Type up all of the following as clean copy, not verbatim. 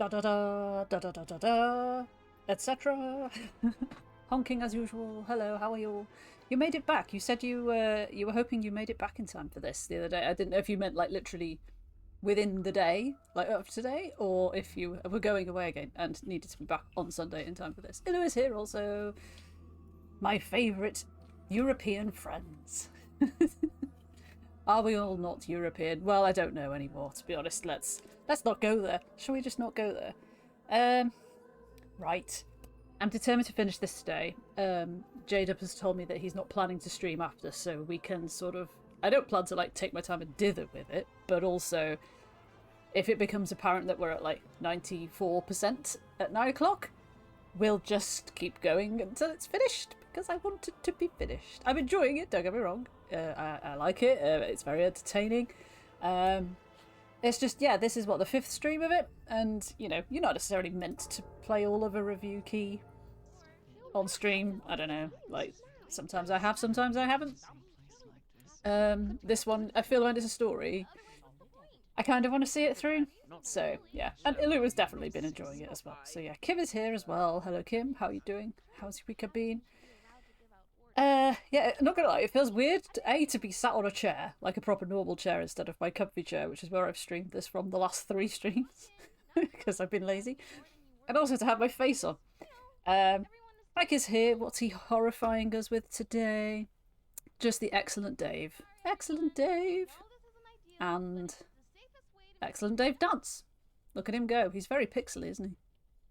Da da da da da da da da, etc. Honking as usual. Hello, how are you? You made it back. You said you were hoping you made it back in time for this the other day. I didn't know if you meant like literally within the day, like of today, or if you were going away again and needed to be back on Sunday in time for this. Illu is here also. My favourite European friends. Are we all not European? Well, I don't know anymore, to be honest. Let's not go there. Shall we just not go there? Right. I'm determined to finish this today. J-Dub has told me that he's not planning to stream after, so we can sort of... I don't plan to, like, take my time and dither with it, but also, if it becomes apparent that we're at, like, 94% at 9 o'clock, we'll just keep going until it's finished, because I want it to be finished. I'm enjoying it, don't get me wrong. I like it. It's very entertaining. It's just, yeah, this is, what, the 5th stream of it? And, you know, you're not necessarily meant to play all of a review key on stream. I don't know. Like, sometimes I have, sometimes I haven't. This one, I feel like it's a story. I kind of want to see it through. So, yeah. And Illu has definitely been enjoying it as well. So, yeah. Kim is here as well. Hello, Kim. How are you doing? How's your week been? Yeah, not gonna lie, it feels weird, to be sat on a chair, like a proper normal chair, instead of my comfy chair, which is where I've streamed this from the last 3 streams, because I've been lazy. And also to have my face on. Mike is here. What's he horrifying us with today? Just the excellent Dave. Excellent Dave! And excellent Dave dance. Look at him go. He's very pixely, isn't he?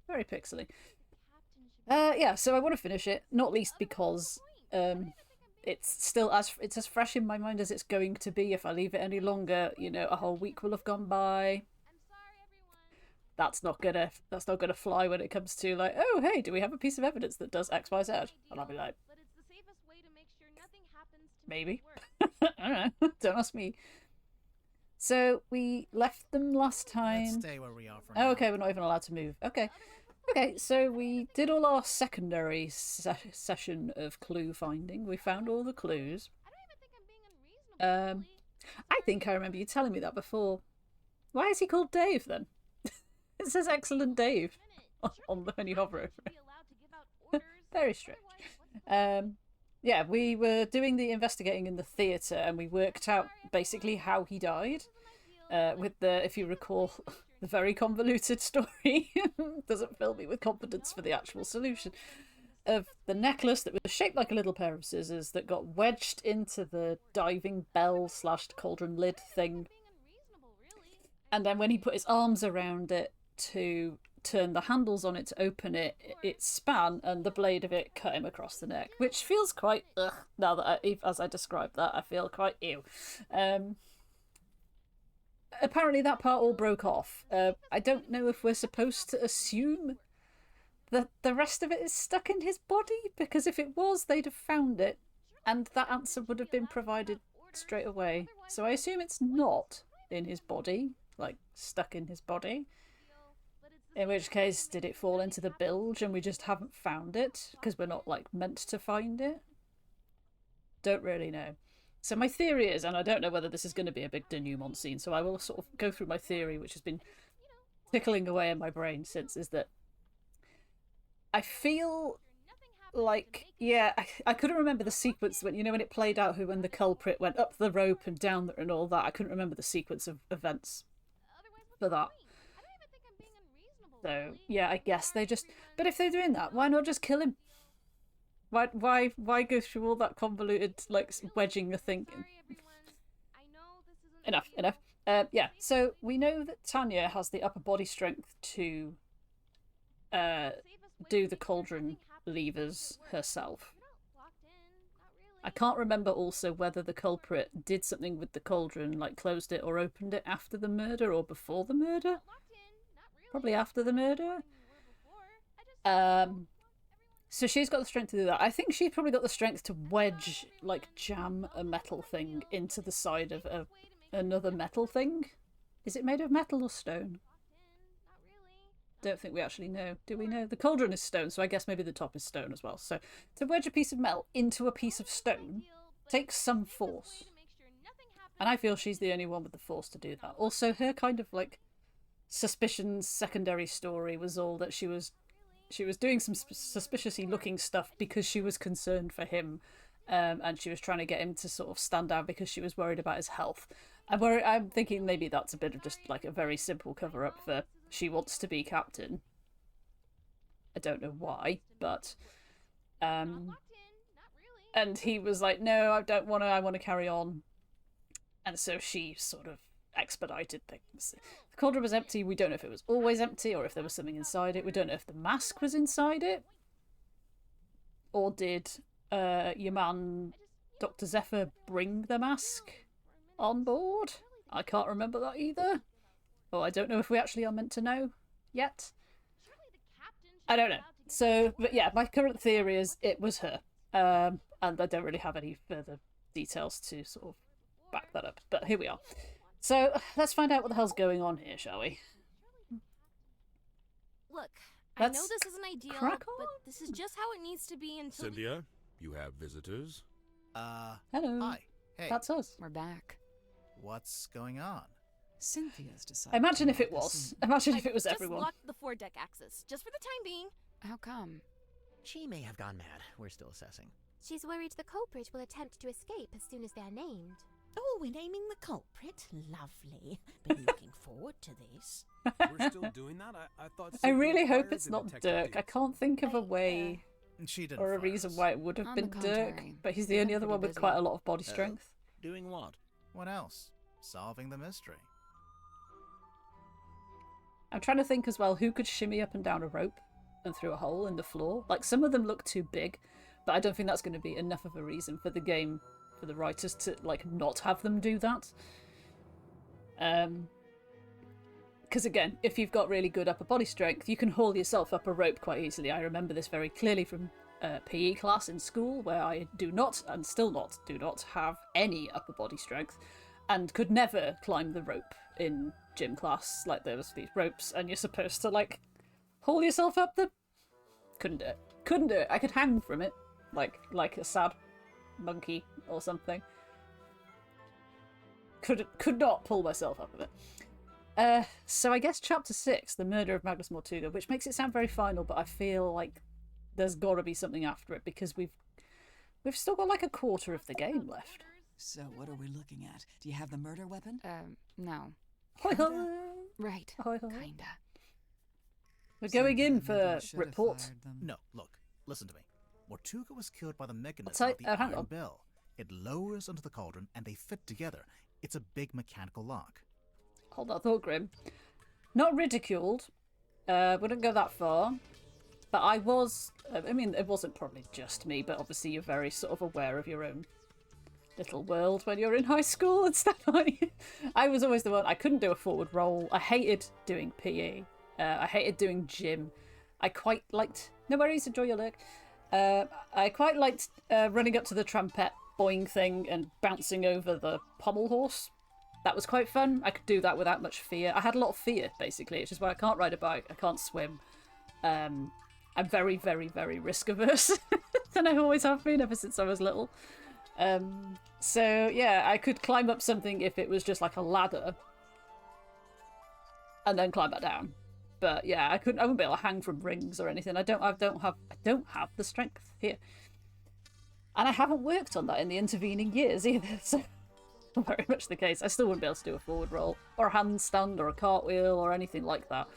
Very pixely. Yeah, so I want to finish it, not least because it's still as fresh in my mind as it's going to be. If I leave it any longer, you know, a whole week will have gone by. That's not gonna fly when it comes to like, oh hey, do we have a piece of evidence that does X, Y, Z? And I'll be like, maybe. I don't know. Don't ask me. So we left them last time. Let's stay where we are for now. Oh, okay, we're not even allowed to move. Okay. Okay, so we did all our secondary session of clue finding. We found all the clues. I think I remember you telling me that before. Why is he called Dave then? It says excellent Dave on when you hover over it. Very strange. Yeah, we were doing the investigating in the theatre and we worked out basically how he died. With the, if you recall, the very convoluted story doesn't fill me with confidence for the actual solution of the necklace that was shaped like a little pair of scissors that got wedged into the diving bell / cauldron lid thing. And then when he put his arms around it to turn the handles on it to open it, it span and the blade of it cut him across the neck, which feels quite ugh, now that as I described that, I feel quite ew. Apparently that part all broke off. I don't know if we're supposed to assume that the rest of it is stuck in his body, because if it was, they'd have found it, and that answer would have been provided straight away. So I assume it's not in his body, like stuck in his body. In which case, did it fall into the bilge and we just haven't found it, because we're not, like, meant to find it? Don't really know. So my theory is, and I don't know whether this is going to be a big denouement scene, so I will sort of go through my theory, which has been tickling away in my brain since, is that I feel like, yeah, I couldn't remember the sequence when, you know, when it played out when the culprit went up the rope and down and all that. I couldn't remember the sequence of events for that. So, yeah, I guess they just... But if they're doing that, why not just kill him? Why go through all that convoluted, like, wedging a thing? Enough. Yeah, so we know that Tanya has the upper body strength to do the cauldron levers herself. I can't remember also whether the culprit did something with the cauldron, like closed it or opened it after the murder or before the murder. Probably after the murder. So she's got the strength to do that. I think she's probably got the strength to wedge, like, jam a metal thing into the side of another metal thing. Is it made of metal or stone? Don't think we actually know. Do we know? The cauldron is stone, so I guess maybe the top is stone as well. So to wedge a piece of metal into a piece of stone takes some force. And I feel she's the only one with the force to do that. Also, her kind of, like, suspicions secondary story was all that she was doing some suspiciously looking stuff because she was concerned for him, and she was trying to get him to sort of stand down because she was worried about his health. I'm thinking maybe that's a bit of just like a very simple cover up for she wants to be captain. I don't know why, but and he was like, no, I don't want to, I want to carry on. And so she sort of expedited things. The cauldron was empty. We don't know if it was always empty or if there was something inside it. We don't know if the mask was inside it. Or did your man, Dr. Zephyr, bring the mask on board? I can't remember that either. Oh, I don't know if we actually are meant to know yet. I don't know. So, but yeah, my current theory is it was her. And I don't really have any further details to sort of back that up. But here we are. So, let's find out what the hell's going on here, shall we? Look, I know this isn't ideal, crack but this is just how it needs to be until... Cynthia, you have visitors? Hello. Hi. Hey. That's us. We're back. What's going on? Cynthia's decided. Imagine if it was. Imagine if it was everyone. Just locked the foredeck access, just for the time being. How come? She may have gone mad. We're still assessing. She's worried the culprit will attempt to escape as soon as they're named. Oh, we're naming the culprit? Lovely. Been looking forward to this. We're still doing that? I thought... I really hope it's not Dirk. I can't think of a way She didn't or a fire reason us. why it would have On been the Dirk. contrary, But he's the we've only been other one pretty with busy. quite a lot of body strength. Doing what? What else? Solving the mystery. I'm trying to think as well who could shimmy up and down a rope and through a hole in the floor. Like, some of them look too big, but I don't think that's going to be enough of a reason for the game, for the writers to, like, not have them do that. Because again, if you've got really good upper body strength, you can haul yourself up a rope quite easily. I remember this very clearly from PE class in school, where I do not, and still do not have any upper body strength, and could never climb the rope in gym class. Like, there was these ropes, and you're supposed to, like, haul yourself up the... Couldn't do it. Couldn't do it. I could hang from it, like a sad monkey or something. Could not pull myself up of it. So I guess chapter 6, the murder of Magnus Mortuga, which makes it sound very final, but I feel like there's got to be something after it because we've still got like a quarter of the game left. So what are we looking at? Do you have the murder weapon? No. Hoi hoi. Right. Hoi hoi. Kinda. We're going in Maybe I for should have report. fired them. No, look. Listen to me. Mortuga was killed by the mechanism tell- of the hang iron on. bell. It lowers onto the cauldron and they fit together. It's a big mechanical lock. Hold on, Thorgrim. Not ridiculed. Wouldn't go that far. But I was... I mean, it wasn't probably just me, but obviously you're very sort of aware of your own little world when you're in high school and stuff like that. I was always the one... I couldn't do a forward roll. I hated doing PE. I hated doing gym. I quite liked... No worries, enjoy your lurk. I quite liked running up to the trumpet, boing thing, and bouncing over the pommel horse. That was quite fun. I could do that without much fear. I had a lot of fear, basically, which is why I can't ride a bike, I can't swim. I'm very, very, very risk averse. And I always have been ever since I was little. So, yeah, I could climb up something if it was just like a ladder. And then climb back down. But yeah, I wouldn't be able to hang from rings or anything. I don't have the strength here. And I haven't worked on that in the intervening years either, so very much the case. I still wouldn't be able to do a forward roll or a handstand or a cartwheel or anything like that.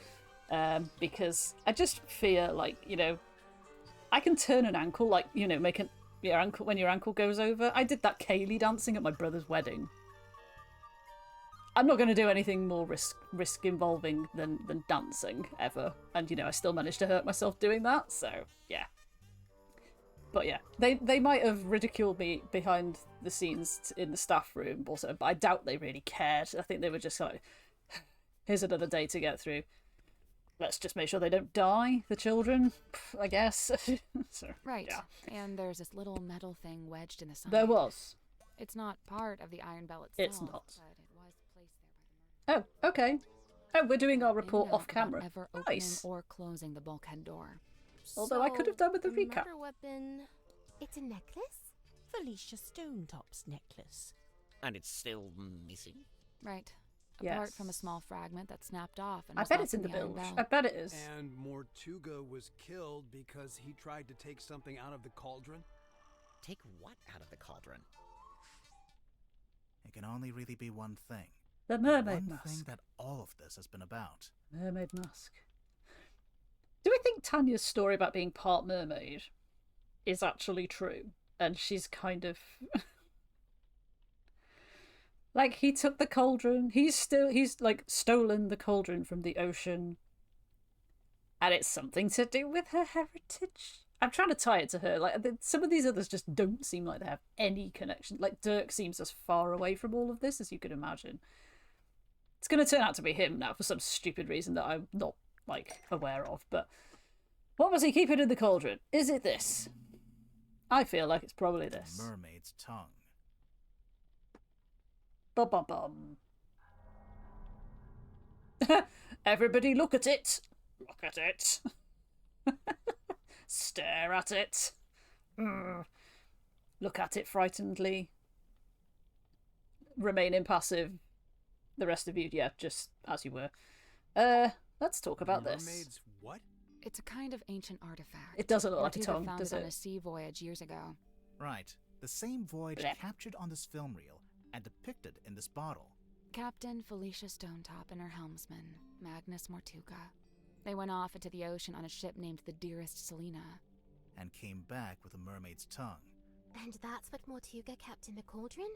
Because I just fear, like, you know, I can turn an ankle, like, you know, make your ankle when your ankle goes over. I did that Kaylee dancing at my brother's wedding. I'm not going to do anything more risk involving than dancing ever, and you know I still managed to hurt myself doing that. So yeah, but yeah, they might have ridiculed me behind the scenes in the staff room also, but I doubt they really cared. I think they were just like, here's another day to get through. Let's just make sure they don't die, the children, I guess. So, Right. yeah. And there's this little metal thing wedged in the side. There was. It's not part of the iron bell itself. It's not. But it was placed there by the murderer. Oh, okay. Oh, we're doing our report No note off camera. about Ever opening Nice. or closing the bulkhead door. Although I could have done with the recap. Murder weapon... It's a necklace? Felicia Stonetop's necklace. And it's still missing? Right. Apart from a Yes. small fragment that snapped off and I was bet left it's in the Iron bilge. Bell. I bet it is. And Mortuga was killed because he tried to take something out of the cauldron? Take what out of the cauldron? It can only really be one thing. The Mermaid One Mask. thing that all of this has been about. Mermaid Mask. Do we think Tanya's story about being part mermaid is actually true? And she's kind of... like, he took the cauldron. He's like, stolen the cauldron from the ocean. And it's something to do with her heritage? I'm trying to tie it to her. Like, some of these others just don't seem like they have any connection. Like, Dirk seems as far away from all of this as you could imagine. It's going to turn out to be him now for some stupid reason that I'm not, like, aware of. But what was he keeping in the cauldron? Is it this? I feel like it's probably this. Mermaid's tongue. Bum bum bum. Everybody look at it. Look at it. Stare at it. Look at it frightenedly. Remain impassive. The rest of you, yeah, just as you were. Let's talk about this. Mermaid's what? It's a kind of ancient artifact. It doesn't look like a Mortuga tongue, found does it on it? a sea voyage years ago. Right. The same voyage Blech. captured on this film reel and depicted in this bottle. Captain Felicia Stonetop and her helmsman, Magnus Mortuga. They went off into the ocean on a ship named the Dearest Selena. And came back with a mermaid's tongue. And that's what Mortuga kept in the cauldron?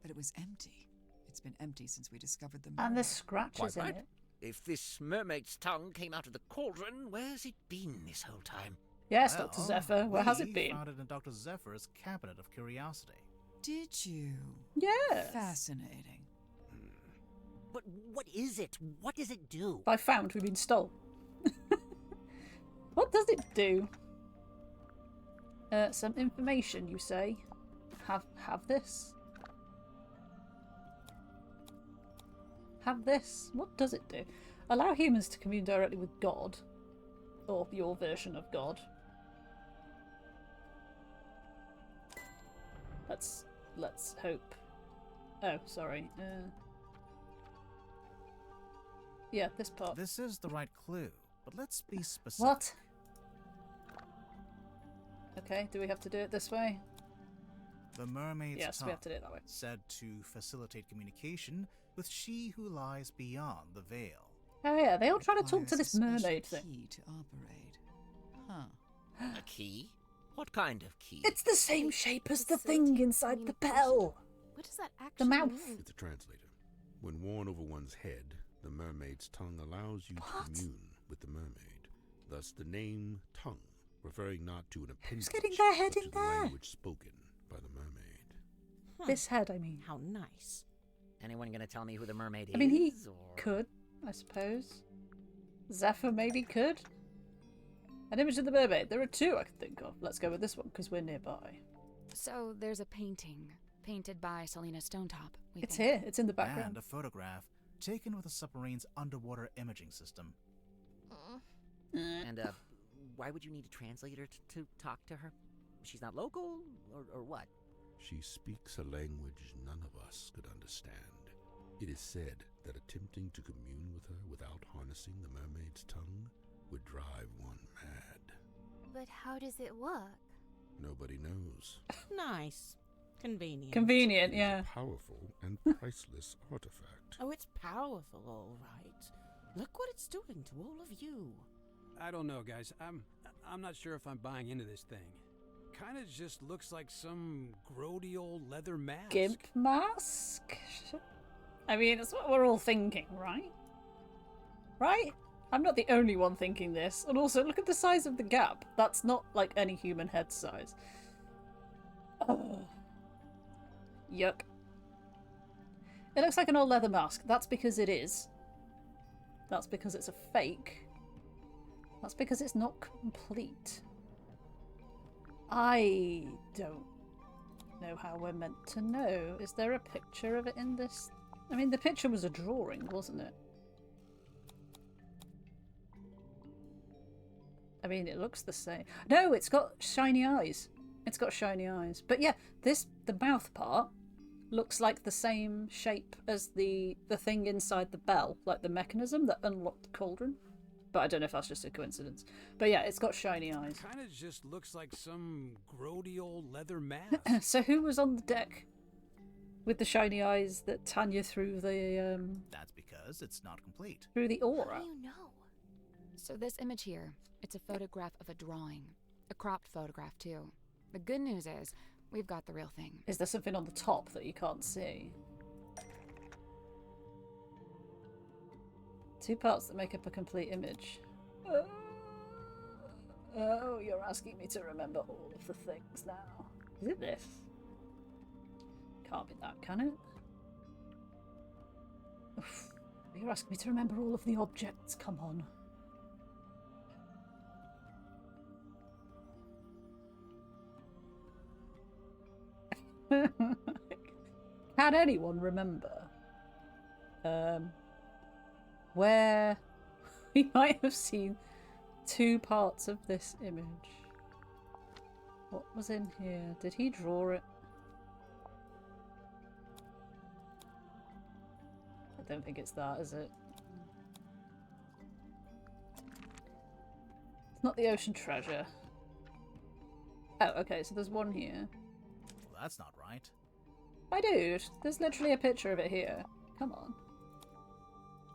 But it was empty. It's been empty since we discovered the And mermaid. there's scratches Quite in right. it. If this mermaid's tongue came out of the cauldron, where's it been this whole time? Yes, Well, Dr. Zephyr. Where has it we been? found it in Dr. Zephyr's cabinet of curiosity. Did you? Yes. Fascinating. But what is it? What does it do? By found, we mean stole. What does it do? Some information, you say? Have this? Have this? What does it do? Allow humans to commune directly with God. Or your version of God. Let's hope. Oh, sorry. Yeah, this part. This is the right clue, but let's be specific. What? Okay, do we have to do it this way? The mermaid's Yes, tongue, we have to do it that way. said to facilitate communication with she who lies beyond the veil. Oh yeah, they all try to talk to Requires this a special mermaid thing. key to operate. Huh. A key? What kind of key? It's the same shape as the Facilitate thing inside the communication? bell. What does that actually mouth. mean? It's a translator. When worn over one's head, the mermaid's tongue allows you What? to commune with the mermaid. Thus the name tongue, referring not to an appendage, getting their head but in to the there? language spoken by the mermaid. This head, I mean. How nice. Anyone gonna tell me who the mermaid is? I mean, he or... could, I suppose. Zephyr maybe could. An image of the mermaid. There are two I can think of. Let's go with this one because we're nearby. So there's a painting, painted by Selena Stonetop. We It's think. here. It's in the And background. a photograph taken with a submarine's underwater imaging system. And, why would you need a translator to talk to her? She's not local, or what? She speaks a language none of us could understand. It is said that attempting to commune with her without harnessing the mermaid's tongue would drive one mad. But how does it work? Nobody knows. Nice. Convenient. Convenient, It is yeah. a powerful and priceless artifact. Oh, it's powerful, all right. Look what it's doing to all of you. I don't know, guys. I'm not sure if I'm buying into this thing. Kind of just looks like some grody old leather mask. Gimp mask? I mean, that's what we're all thinking, right? Right? I'm not the only one thinking this. And also, look at the size of the gap. That's not like any human head size. Oh. Yuck. It looks like an old leather mask. That's because it is. That's because it's a fake. That's because it's not complete. I don't know how we're meant to know. Is there a picture of it in this? I mean, the picture was a drawing, wasn't it? I mean, it looks the same. No, it's got shiny eyes. It's got shiny eyes. But yeah, the mouth part looks like the same shape as the thing inside the bell, like the mechanism that unlocked the cauldron. But I don't know if that's just a coincidence. But yeah, it's got shiny eyes. Kinda just looks like some grody old leather mask. So who was on the deck with the shiny eyes that Tanya threw the That's because it's not complete. through the aura? How do you know? So this image here, it's a photograph of a drawing. A cropped photograph, too. The good news is, we've got the real thing. Is there something on the top that you can't see? Two parts that make up a complete image. Oh, you're asking me to remember all of the things now. Is it this? Can't be that, can it? Oof. You're asking me to remember all of the objects, come on. Can anyone remember where we might have seen two parts of this image? What was in here? Did he draw it? I don't think it's that, is it? It's not the ocean treasure. Oh, okay, so there's one here. Well, that's not right. My dude, there's literally a picture of it here. Come on.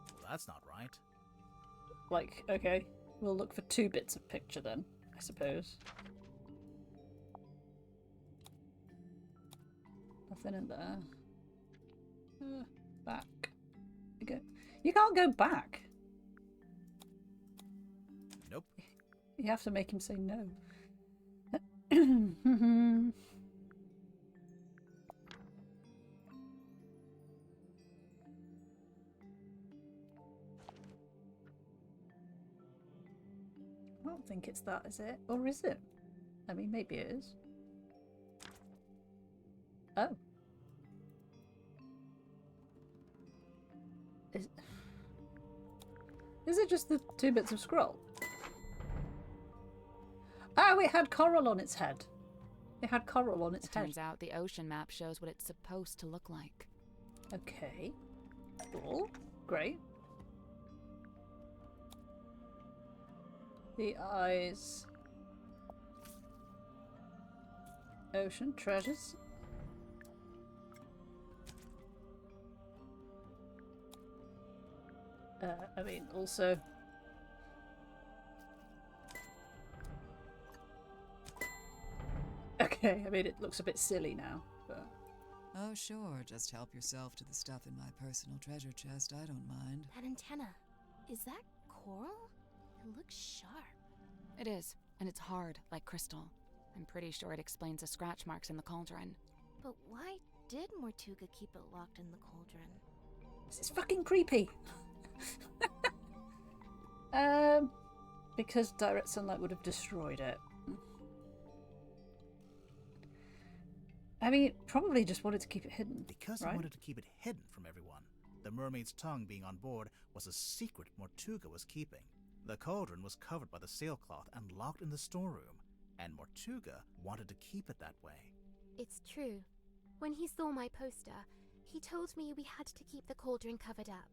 Well, that's not right. Like, okay, we'll look for two bits of picture then, I suppose. Nothing in there. Back. You go. You can't go back. Nope. You have to make him say no. I don't think it's that, is it? Or is it? I mean, maybe it is. Oh. Is it just the two bits of scroll? Oh, it had coral on its head. It had coral on its head. Turns out the ocean map shows what it's supposed to look like. Okay. Cool. Great. The eyes. Ocean treasures. I mean, also... Okay, I mean, it looks a bit silly now, but... Oh, sure. Just help yourself to the stuff in my personal treasure chest. I don't mind. That antenna. Is that coral? It looks sharp. It is, and it's hard, like crystal. I'm pretty sure it explains the scratch marks in the cauldron. But why did Mortuga keep it locked in the cauldron? This is fucking creepy! Because direct sunlight would have destroyed it. I mean, probably just wanted to keep it hidden. Because right? he wanted to keep it hidden from everyone. The mermaid's tongue being on board was a secret Mortuga was keeping. The cauldron was covered by the sailcloth and locked in the storeroom, and Mortuga wanted to keep it that way. It's true. When he saw my poster, he told me we had to keep the cauldron covered up.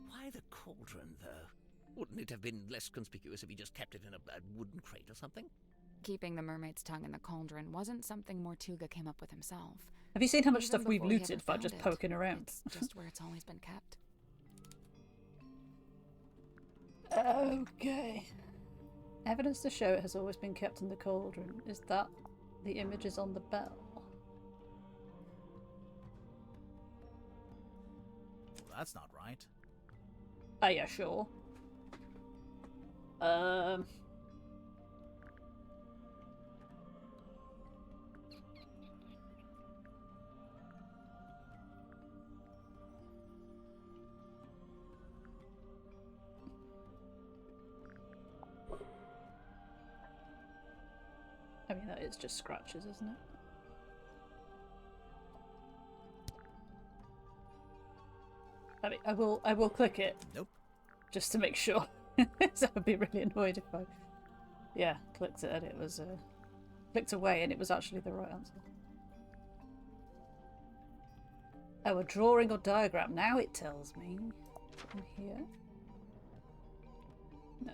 Why the cauldron, though? Wouldn't it have been less conspicuous if he just kept it in a wooden crate or something? Keeping the mermaid's tongue in the cauldron wasn't something Mortuga came up with himself. Have you seen how much Even stuff we've before he ever looted by found just it, poking around? It's just where it's always been kept. Okay. Evidence to show it has always been kept in the cauldron. Is that the images on the bell? Well, that's not right. Oh yeah, sure. I mean, that is just scratches, isn't it? I mean, I will click it. Nope. Just to make sure. So I'd be really annoyed if I, yeah, clicked it and it was, clicked away and it was actually the right answer. Oh, a drawing or diagram. Now it tells me. In here? No.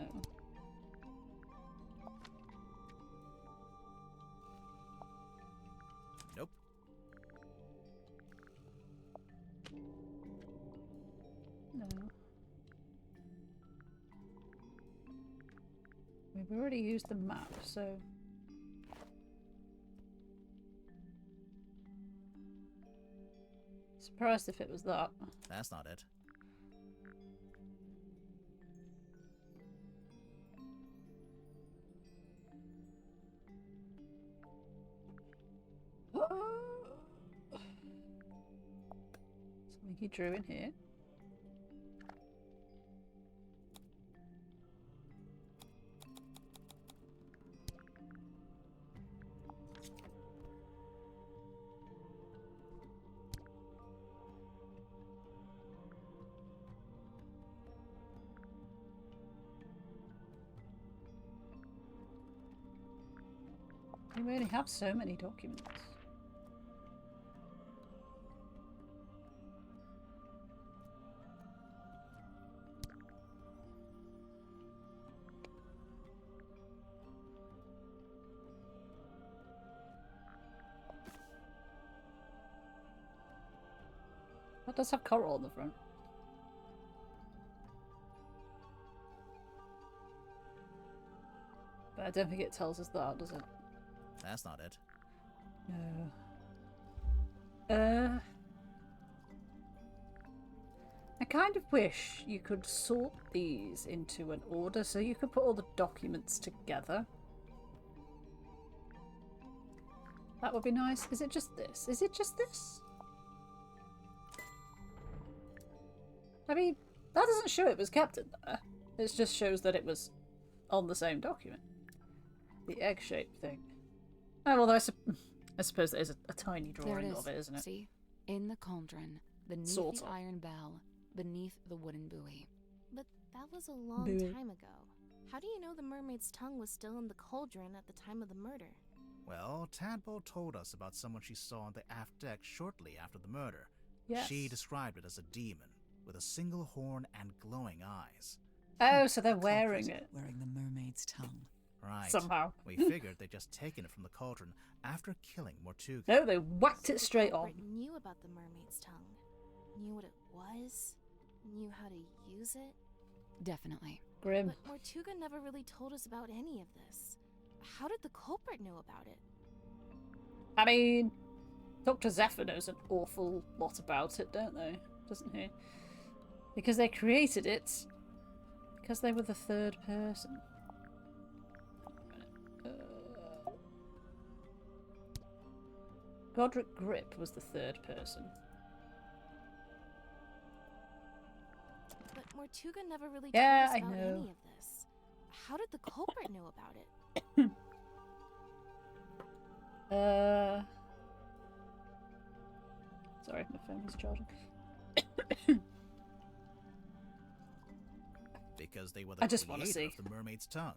Nope. No. We've already used the map, so... Surprised if it was that. That's not it. Something he drew in here. We really have so many documents. That does have coral on the front. But I don't think it tells us that, does it? That's not it. No. I kind of wish you could sort these into an order so you could put all the documents together. That would be nice. Is it just this? Is it just this? I mean, that doesn't show it was kept in there. It just shows that it was on the same document. The egg-shaped thing. Oh, although I suppose there's a tiny drawing of it, isn't it? See? In the cauldron, beneath Sort the of. iron bell, beneath the wooden buoy. But that was a long Buoy. time ago. How do you know the mermaid's tongue was still in the cauldron at the time of the murder? Well, Tadpole told us about someone she saw on the aft deck shortly after the murder. Yes. She described it as a demon, with a single horn and glowing eyes. Oh, so they're wearing it. Wearing the mermaid's tongue. Right. Somehow. We figured they'd just taken it from the cauldron after killing Mortuga. No, they whacked it The straight on. culprit knew about the mermaid's tongue. Knew what it was. Knew how to use it. Definitely. Grim. But Mortuga never really told us about any of this. How did the culprit know about it? I mean, Dr. Zephyr knows an awful lot about it, don't they? Doesn't he? Because they created it because they were the third person. Godric Grip was the third person. But Mortuga never really told Yeah, us I about know. any of this. How did the culprit know about it? Sorry, my phone is charging. Because they were the I just wanna creator see. of the mermaid's tongue.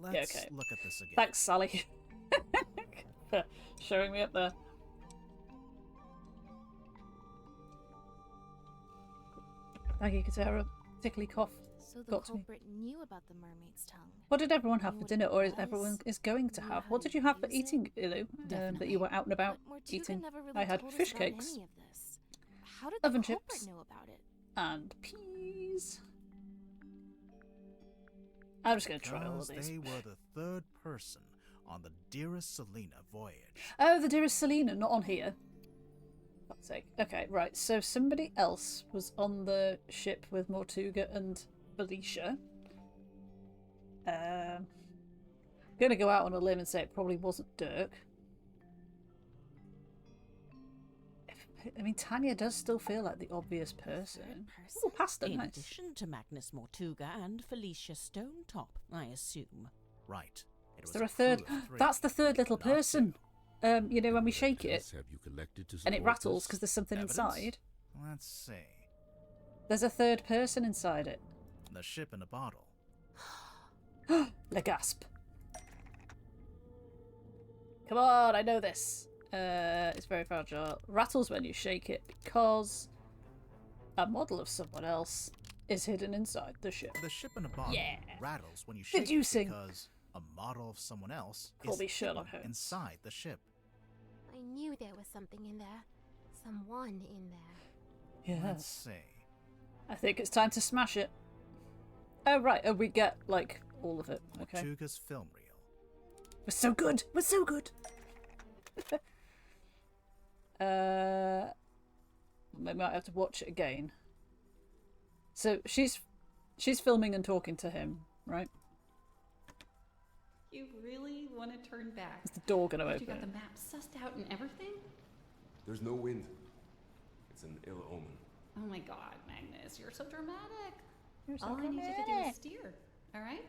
Yeah, Let's okay. look at this again. Thanks, Sally, for showing me up there. Thank you, Katara. Tickly cough. So the Got to me. culprit knew about the mermaid's tongue. What did everyone have Knew for what dinner, it or is was, everyone is going to knew have? how What to did you have for use it. eating, Ilu? That Definitely. you were out and about But Mortuga eating? never really I had told us fish about cakes any of this. How did the Oven culprit chips. know about it? and peas. I'm just going to try all of Because these. they were the third person on the Dearest Selena voyage. Oh, the Dearest Selena, not on here. For fuck's sake. Okay, right. So somebody else was on the ship with Mortuga and Felicia. Gonna go out on a limb and say it probably wasn't Dirk. I mean, Tanya does still feel like the obvious person. Oh, pasta, In nice. addition to Magnus Mortuga and Felicia Stonetop, I assume. Right. It Is was there a crew third? of three, That's the third little not two. person. You know, when we shake it Evidence have you collected to and it support rattles this? because there's something Evidence? inside. Let's see. There's a third person inside it. The ship in a bottle. The gasp. Come on, I know this. It's very fragile. Rattles when you shake it because a model of someone else is hidden inside the ship. The ship in a bottle Yeah. rattles when you shake it Deducing. because a model of someone else Call is me Sherlock hidden Holmes. inside the ship. I knew there was something in there. Someone in there. Let's see. I think it's time to smash it. Oh, right. Oh, we get, like, all of it. Okay. Mortuga's film reel. We're so good. We're so good. We might have to watch it again. So she's filming and talking to him, right? You really want to turn back? Is the door gonna But open? You got the map sussed out and everything? There's no wind. It's an ill omen. Oh my god, Magnus, you're so dramatic. You're so All I need you to do dramatic. is steer, alright?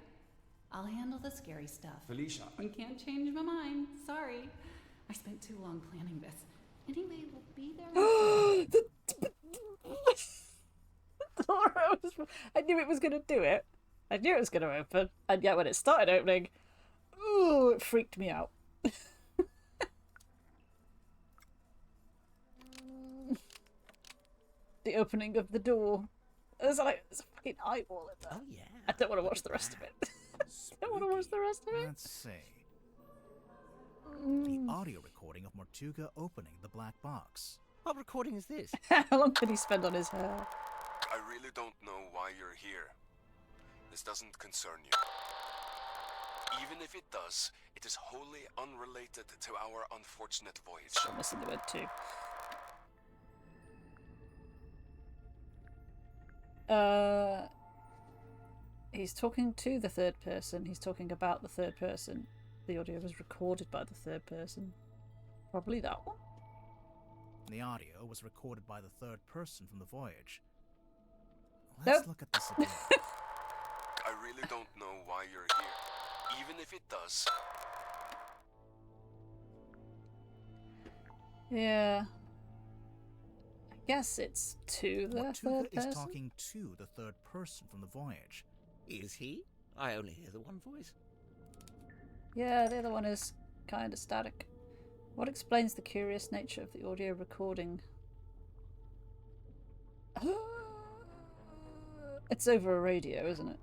I'll handle the scary stuff. Felicia. You can't change my mind. Sorry. I spent too long planning this. Anyway, we'll be there. I knew it was going to do it. I knew it was going to open. And yet when it started opening, ooh, it freaked me out. The opening of the door. There's a fucking eyeball in there. Oh, yeah. I don't want to watch the rest of it. I don't want to watch the rest of it. Let's see. The audio recording of Mortuga opening the black box. What recording is this? How long did he spend on his hair? I really don't know why you're here. This doesn't concern you. Even if it does, it is wholly unrelated to our unfortunate voyage. I'm missing the word too. He's talking to the third person. He's talking about the third person. The audio was recorded by the third person. Probably that one. The audio was recorded by the third person from the voyage. Let's look at this again. I really don't know why you're here. Even if it does. Yeah. I guess it's to the Mortuga third is person. talking to the third person from the voyage. Is he? I only hear the one voice. Yeah, the other one is kind of static. What explains the curious nature of the audio recording? It's over a radio, isn't it?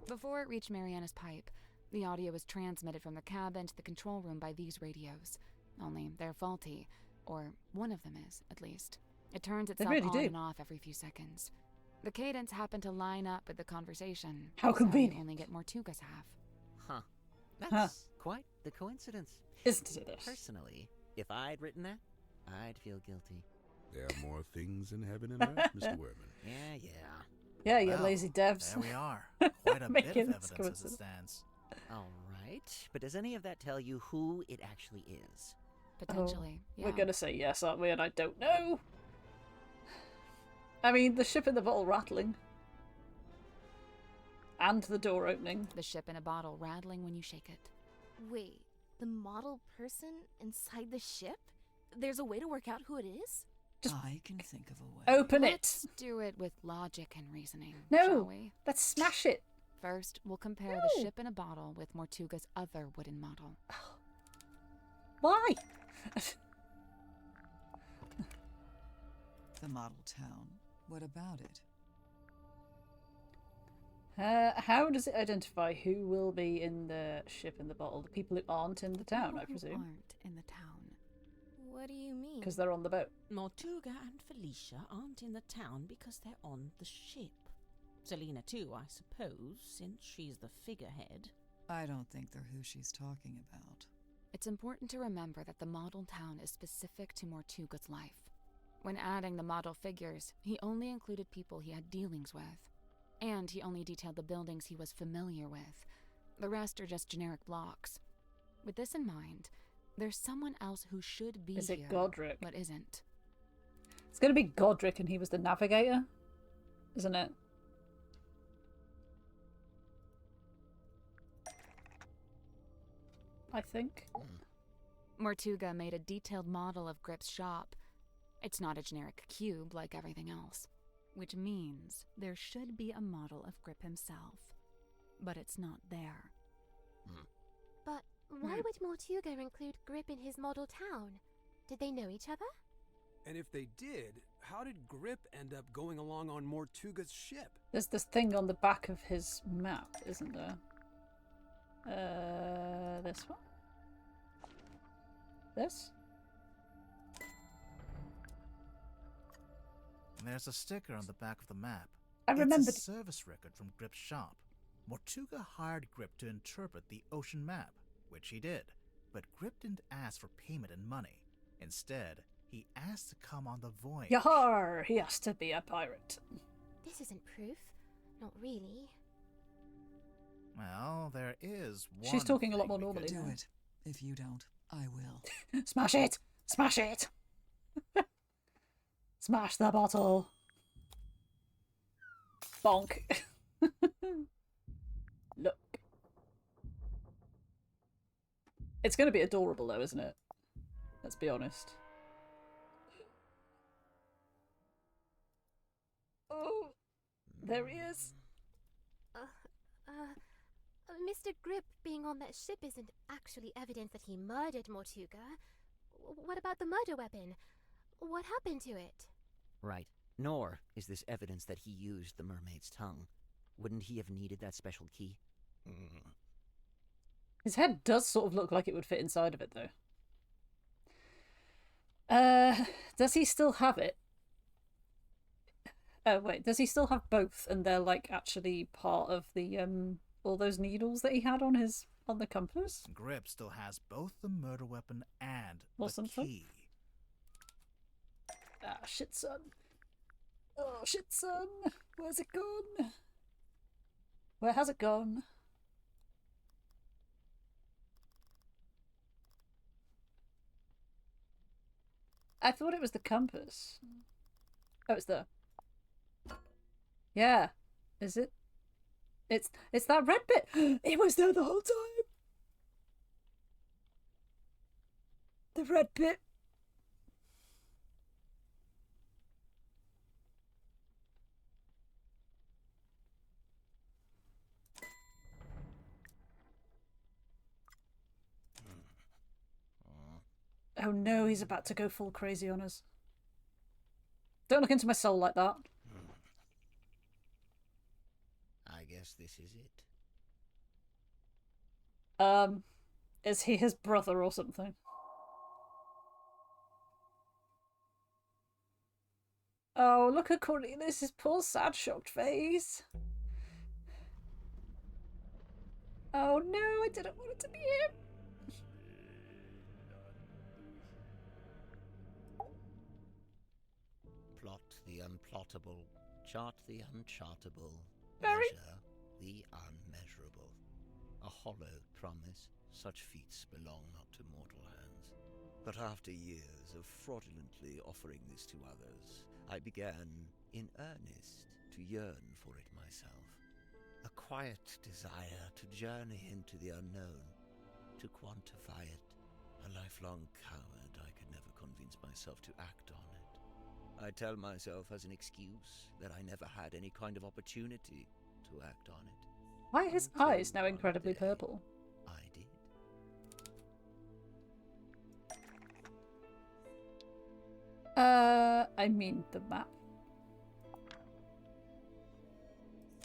Before it reached Mariana's pipe, the audio was transmitted from the cabin to the control room by these radios. Only they're faulty, or one of them is, at least. It turns itself really on do. and off every few seconds. The cadence happened to line up with the conversation. How so convenient. I only get Mortuga's half. Huh. That's quite the coincidence. Isn't it? Personally, if I'd written that, I'd feel guilty. There are more things in heaven and earth, Mr. Werman. Yeah. Yeah, you Well, lazy devs. There we are. Quite a bit of Making this evidence as it coincidence. stands. All right, but does any of that tell you who it actually is? Potentially, yeah. We're gonna say yes, aren't we? And I don't know. I mean, the ship in the bottle rattling. And the door opening. The ship in a bottle rattling when you shake it. Wait, the model person inside the ship? There's a way to work out who it is? I can think of a way. Open Let's it! do it with logic and reasoning, No! shall we? Let's smash it! First, we'll compare No. the ship in a bottle with Mortuga's other wooden model. Why? The model town. What about it? How does it identify who will be in the ship in the bottle? The people who aren't in the town, I People who presume. aren't in the town. What do you mean? Because they're on the boat. Mortuga and Felicia aren't in the town because they're on the ship. Selena too, I suppose, since she's the figurehead. I don't think they're who she's talking about. It's important to remember that the model town is specific to Mortuga's life. When adding the model figures, he only included people he had dealings with. And he only detailed the buildings he was familiar with. The rest are just generic blocks. With this in mind, there's someone else who should be Is here, it Godric? but isn't. It's going to be Godric and he was the navigator, isn't it? I think. Mortuga made a detailed model of Grip's shop. It's not a generic cube like everything else, which means there should be a model of Grip himself. But it's not there. But Why would Mortuga include Grip in his model town? Did they know each other? And if they did, how did Grip end up going along on Mortuga's ship? There's this thing on the back of his map, isn't there? This one? This? There's a sticker on the back of the map. I remembered. It's a service record from Grip's shop. Mortuga hired Grip to interpret the ocean map, which he did. But Grip didn't ask for payment in money. Instead, he asked to come on the voyage. Yahar! He has to be a pirate. This isn't proof. Not really. Well, there is one. She's talking a lot more thing we normally could now. Do it. If you don't, I will. Smash it! Smash it! Smash the bottle! Bonk. Look. It's going to be adorable though, isn't it? Let's be honest. Oh, there he is. Mr. Grip being on that ship isn't actually evidence that he murdered Mortuga. What about the murder weapon? What happened to it? Right. Nor is this evidence that he used the mermaid's tongue. Wouldn't he have needed that special key? His head does sort of look like it would fit inside of it, though. Does he still have it? Oh, wait. Does he still have both? And they're, like, actually part of the, all those needles that he had on the compass? Grip still has both the murder weapon and Or the something. key. Ah, shit, son. Oh, shit, son. Where's it gone? Where has it gone? I thought it was the compass. Oh, it's there. Yeah. Is it? It's that red bit. It was there the whole time. The red bit. Oh no, he's about to go full crazy on us. Don't look into my soul like that. I guess this is it. Is he his brother or something? Oh, look at Cornelius' poor sad shocked face. Oh no, I didn't want it to be him. Plot the unplottable, chart the unchartable, Very. measure the unmeasurable. A hollow promise, such feats belong not to mortal hands. But after years of fraudulently offering this to others, I began, in earnest, to yearn for it myself. A quiet desire to journey into the unknown, to quantify it. A lifelong coward, I could never convince myself to act on it. I tell myself as an excuse that I never had any kind of opportunity to act on it. Why are his Until eyes now one incredibly day purple? I did. I mean the map.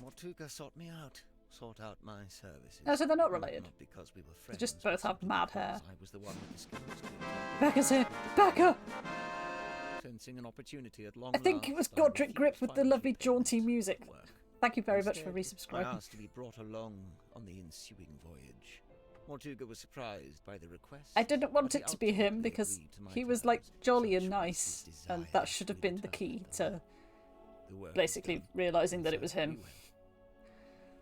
Mortuga sought me out, sought out my services. Oh, so they're not related. Not because we were They friends. just but both have simply mad because hair. I was the one with the skills to Becca's here! Becca! sensing an opportunity at long I think it was last, I Godric refused Grip with the financial lovely jaunty payments music. for work. Thank you very much for Instead, I resubscribing. asked to be brought along on the ensuing voyage. Mortuga was surprised by the request. I didn't want but it he to be him ultimately because agreed to my he was like terms, jolly and such was nice, his and desire that should have been the to key interpret to the work was basically done, realising that it so was him. we went.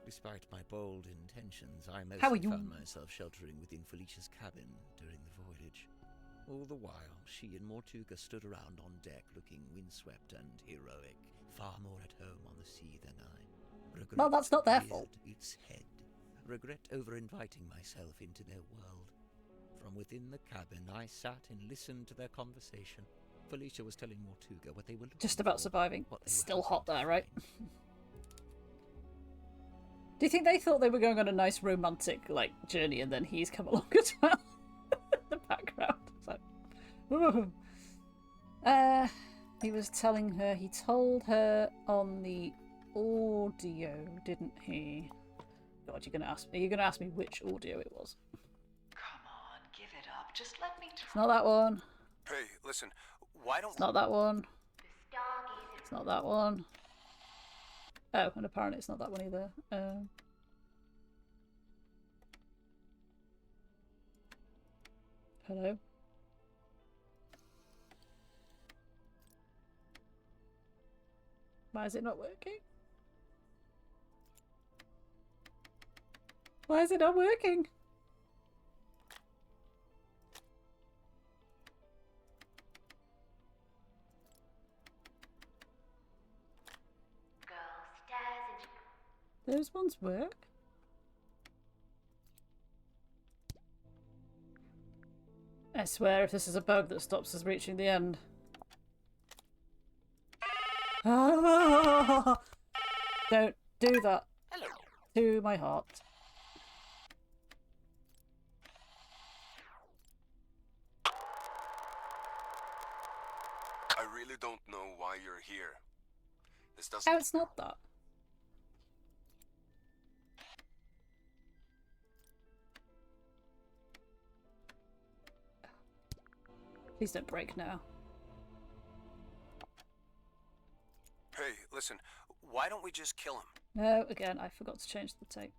Despite my bold intentions, I How are mostly you? found myself sheltering within Felicia's cabin during the voyage. All the while, she and Mortuga stood around on deck looking windswept and heroic, far more at home on the sea than I. Regret Well, that's not their reared fault. its head. Regret over inviting myself into their world. From within the cabin, I sat and listened to their conversation. Felicia was telling Mortuga what they were looking Just about for, surviving. what they It's were still hot hoping to there, right? find. Do you think they thought they were going on a nice romantic like journey, and then he's come along as well? The background. It's like, ooh. He was telling her. He told her on the audio, didn't he? God, you're gonna ask me. You're gonna ask me which audio it was. Come on, give it up. Just let me try. It's not that one. Hey, listen. Why don't? It's not that one. It's not that one. Oh, and apparently it's not that one either. Hello? Why is it not working? Why is it not working? Those ones work. I swear if this is a bug that stops us reaching the end. Ah! Don't do that. Hello. To my heart. I really don't know why you're here. This doesn't. Oh, it's not that. Please don't break now. Hey, listen. Why don't we just kill him? No, again, I forgot to change the tape.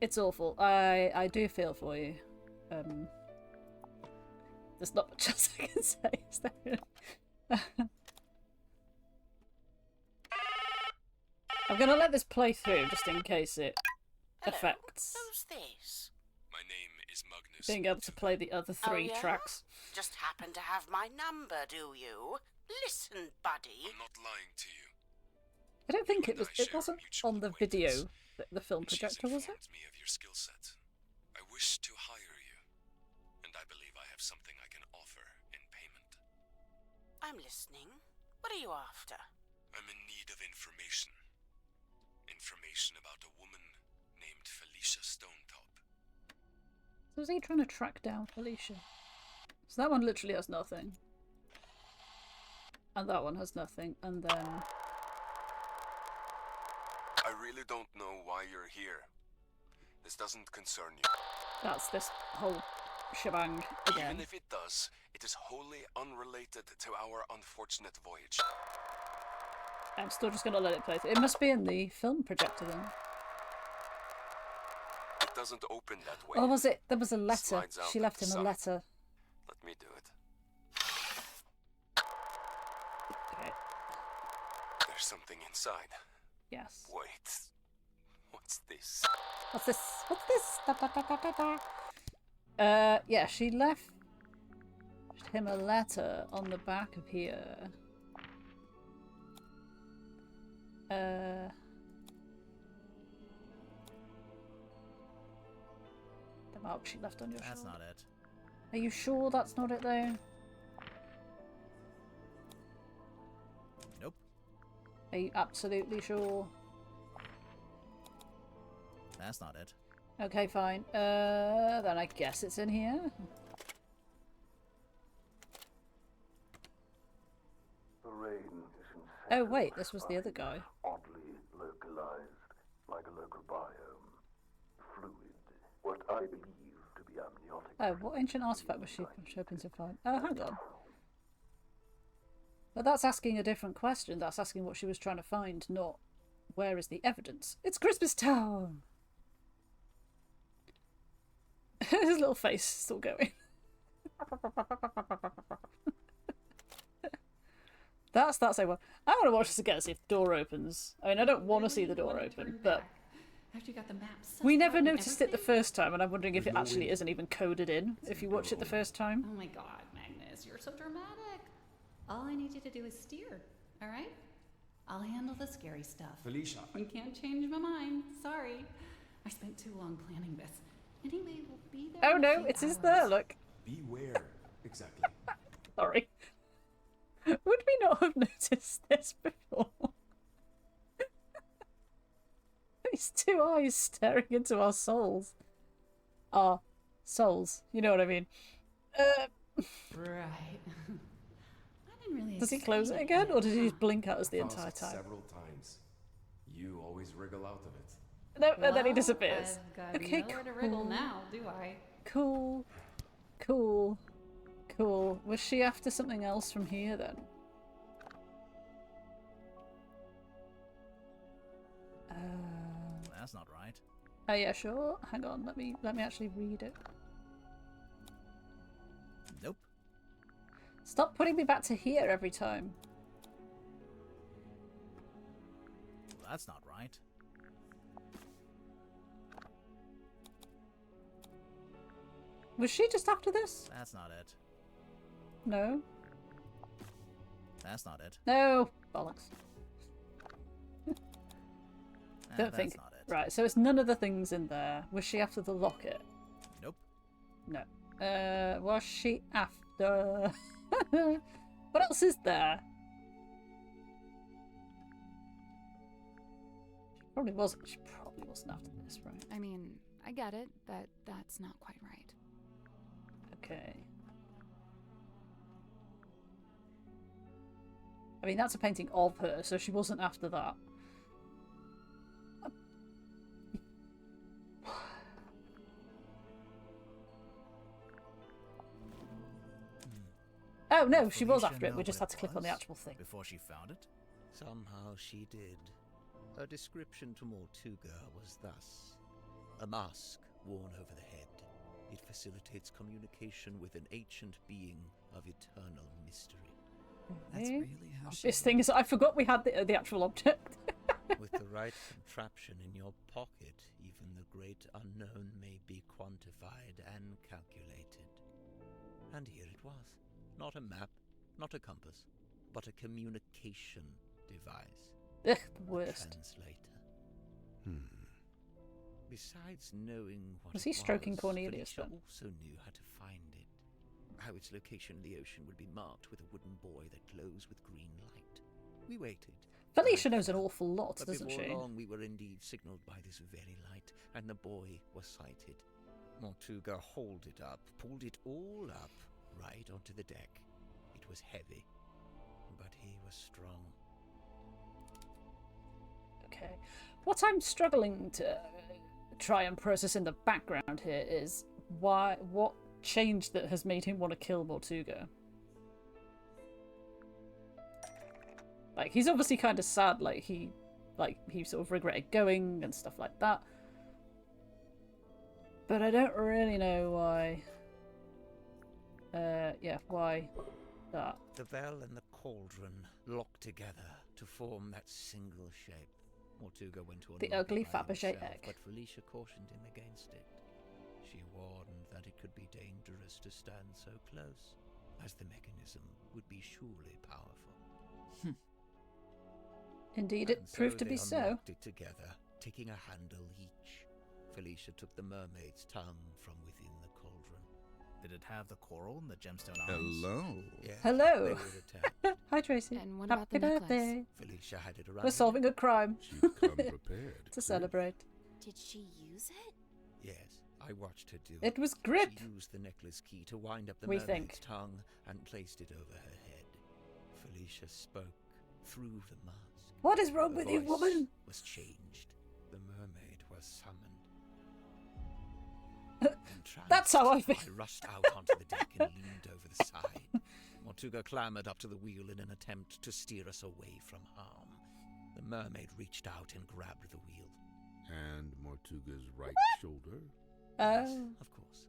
It's awful. I do feel for you. There's not much else I can say, is there? I'm gonna let this play through just in case it affects Who's this? My name is Magnus. being able to play the other three yeah? tracks. Just happen to have my number, do you? Listen, buddy. I'm not lying to you. I don't think it was. It wasn't on the video, the film She's projector, was it? informed me of your skill set. I wish to hire you, and I believe I have something I can offer in payment. I'm listening. What are you after? I'm in need of information. Information about a woman named Felicia Stonetop. So is he trying to track down Felicia? So that one literally has nothing. And that one has nothing. And then... I really don't know why you're here. This doesn't concern you. that's this whole shebang again. Even if it does, it is wholly unrelated to our unfortunate voyage. I'm still just going to let it play. It must be in the film projector then. It doesn't open that way. Or was it? There was a letter. Slides out She at left the him a side. letter. Let me do it. Okay. There's something inside. Yes. Wait. What's this? What's this? What's this? Da, da, da, da, da, da. Yeah, she left him a letter on the back of here. The mark she left on your That's shoulder. not it. Are you sure that's not it though? Nope. Are you absolutely sure? That's not it. Okay, fine. Then I guess it's in here. The rain is Oh wait, this was the other guy. oddly localized, like a local biome. Fluid. What I believe to be amniotic. Oh, what ancient artifact was she hoping to find? Oh, hang on. But that's asking a different question. That's asking what she was trying to find, not where is the evidence. It's Christmas Town! His little face is still going. That's a one. I want to watch this again, see if the door opens. I mean, I don't want to see the door open, but After you got the maps. we never noticed it the first time, and I'm wondering if it actually isn't even coded in if you watch it the first time. Oh my god, Magnus, you're so dramatic. All I need you to do is steer, all right? I'll handle the scary stuff. Felicia. You can't change my mind. Sorry. I spent too long planning this. Anyway, we'll be there. Oh in a no, few it is hours. there, look. Beware. Exactly. Sorry. Would we not have noticed this before? These two eyes staring into our souls. Our souls, you know what I mean. Right. I didn't really. Does he close it again, or did he just blink at us the entire time? Several times. You always wriggle out of it. No, and then he disappears. I've got Okay, nowhere to wriggle cool. now, do I? Cool. Cool. Cool. Was she after something else from here then? That's not right. Oh yeah, sure. Hang on, let me actually read it. Nope. Stop putting me back to here every time. That's not right. Was she just after this? That's not it. No. That's not it. No. Bollocks. Don't That's think. not it. Right, so it's none of the things in there. Was she after the locket? Nope. No. Was she after... What else is there? She probably wasn't after this, right? I mean, I get it, but that's not quite right. Okay. I mean, that's a painting of her, so she wasn't after that. Oh no, she was after it. We just had to click on the actual thing. Before she found it? Somehow she did. Her description to Mortuga was thus: a mask worn over the head. It facilitates communication with an ancient being of eternal mystery. That's really how she... This thing is... I forgot we had the actual object. With the right contraption in your pocket, even the great unknown may be quantified and calculated. And here it was. Not a map, not a compass, but a communication device. Ugh, the worst. A translator. Besides knowing what Was he stroking Cornelius Felicia then? also knew how to find it. How its location in the ocean would be marked with a wooden buoy that glows with green light. We waited. Felicia knows an awful lot, But doesn't before she? long, we were indeed signaled by this very light, and the buoy was sighted. Mortuga hauled it up, pulled it all up, right onto the deck. It was heavy, but he was strong. Okay. What I'm struggling to try and process in the background here is what changed that has made him want to kill Mortuga. Like, he's obviously kind of sad, like he sort of regretted going and stuff like that. But I don't really know why. Yeah, why that? The bell and the cauldron locked together to form that single shape. Mortuga went to The unlock ugly it by Fabergé himself, egg. but Felicia cautioned him against it. She warned that it could be dangerous to stand so close, as the mechanism would be surely powerful. Indeed, it And proved to they be so. unlocked it together, taking a handle each. Felicia took the mermaid's tongue from within the cauldron. Did it have the coral and the gemstone eyes? Hello. Yes, Hello. they were attached. Hi, Tracy. And what Happy about the necklace? birthday. Felicia had it around We're solving a crime She'd come prepared. to celebrate. Did she use it? Yes, I watched her do It was grip. She used the necklace key to wind up the We mermaid's think. tongue and placed it over her head. Felicia spoke through the mask. What is wrong Her with you, voice woman? was changed. The mermaid was summoned. That's how I feel. I rushed out onto the deck and leaned over the side. Mortuga clambered up to the wheel in an attempt to steer us away from harm. The mermaid reached out and grabbed the wheel. And Mortuga's right shoulder. Oh. Of course.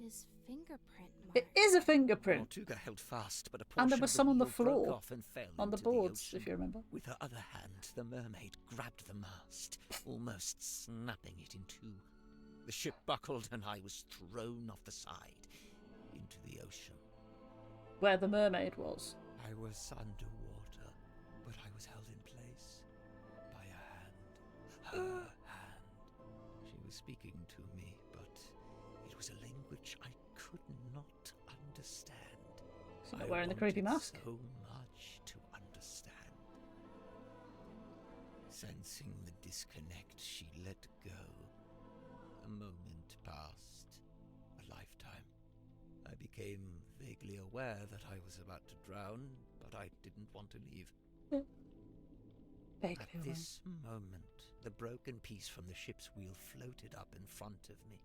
His fingerprint mark. It is a fingerprint. Mortuga held fast, but a And portion there was of some on the wheel broke floor. off and fell On the into boards, ocean. if you remember. With her other hand, the mermaid grabbed the mast, almost snapping it in two. The ship buckled and I was thrown off the side into the ocean. Where the mermaid was. I was underwater, but I was held in place by a hand. Her hand. She was speaking to me, but it was a language I could not understand. So you're wearing the creepy wanted mask? so much reach to understand. Sensing the disconnect, she let go. A moment passed, a lifetime. I became vaguely aware that I was about to drown, but I didn't want to leave. At this moment, the broken piece from the ship's wheel floated up in front of me.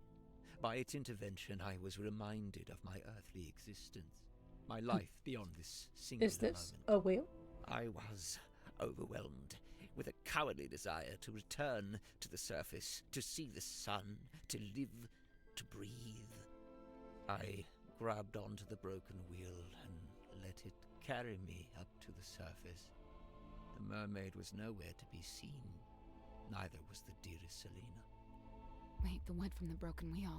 By its intervention, I was reminded of my earthly existence, my life beyond this singular Is this moment. a wheel? I was overwhelmed with a cowardly desire to return to the surface, to see the sun, to live, to breathe. I grabbed onto the broken wheel and let it carry me up to the surface. The mermaid was nowhere to be seen. Neither was the dearest Selina. Wait, the wood from the broken wheel.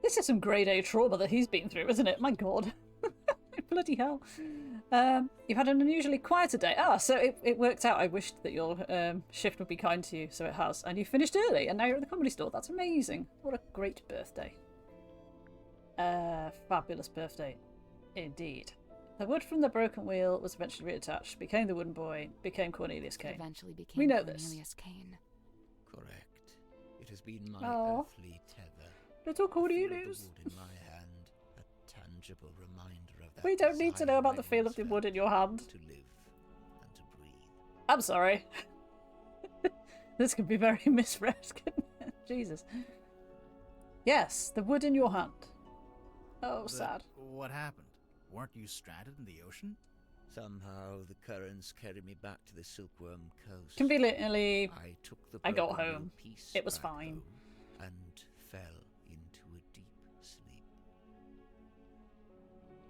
This is some grade A trauma that he's been through, isn't it? My god. Bloody hell. You've had an unusually quieter day. So it worked out. I wished that your shift would be kind to you, so it has. And you finished early, and now you're at the comedy store. That's amazing. What a great birthday. Fabulous birthday. Indeed. The wood from the broken wheel was eventually reattached, became the wooden boy, became Cornelius Kane. Eventually became we know Cornelius this. Kane. Correct. It has been my earthly tether. Little Cornelius. The wood in my hand, a tangible reminder of that. We don't need to know about the feel of the wood in your hand. To live and to breathe. I'm sorry. This could be very misread, couldn't it? Jesus. Yes, the wood in your hand. Oh, But sad. What happened? Weren't you stranded in the ocean? Somehow the currents carried me back to the Silkworm Coast. Conveniently, I took the I got broken wheel home. piece It was back fine. home and fell into a deep sleep.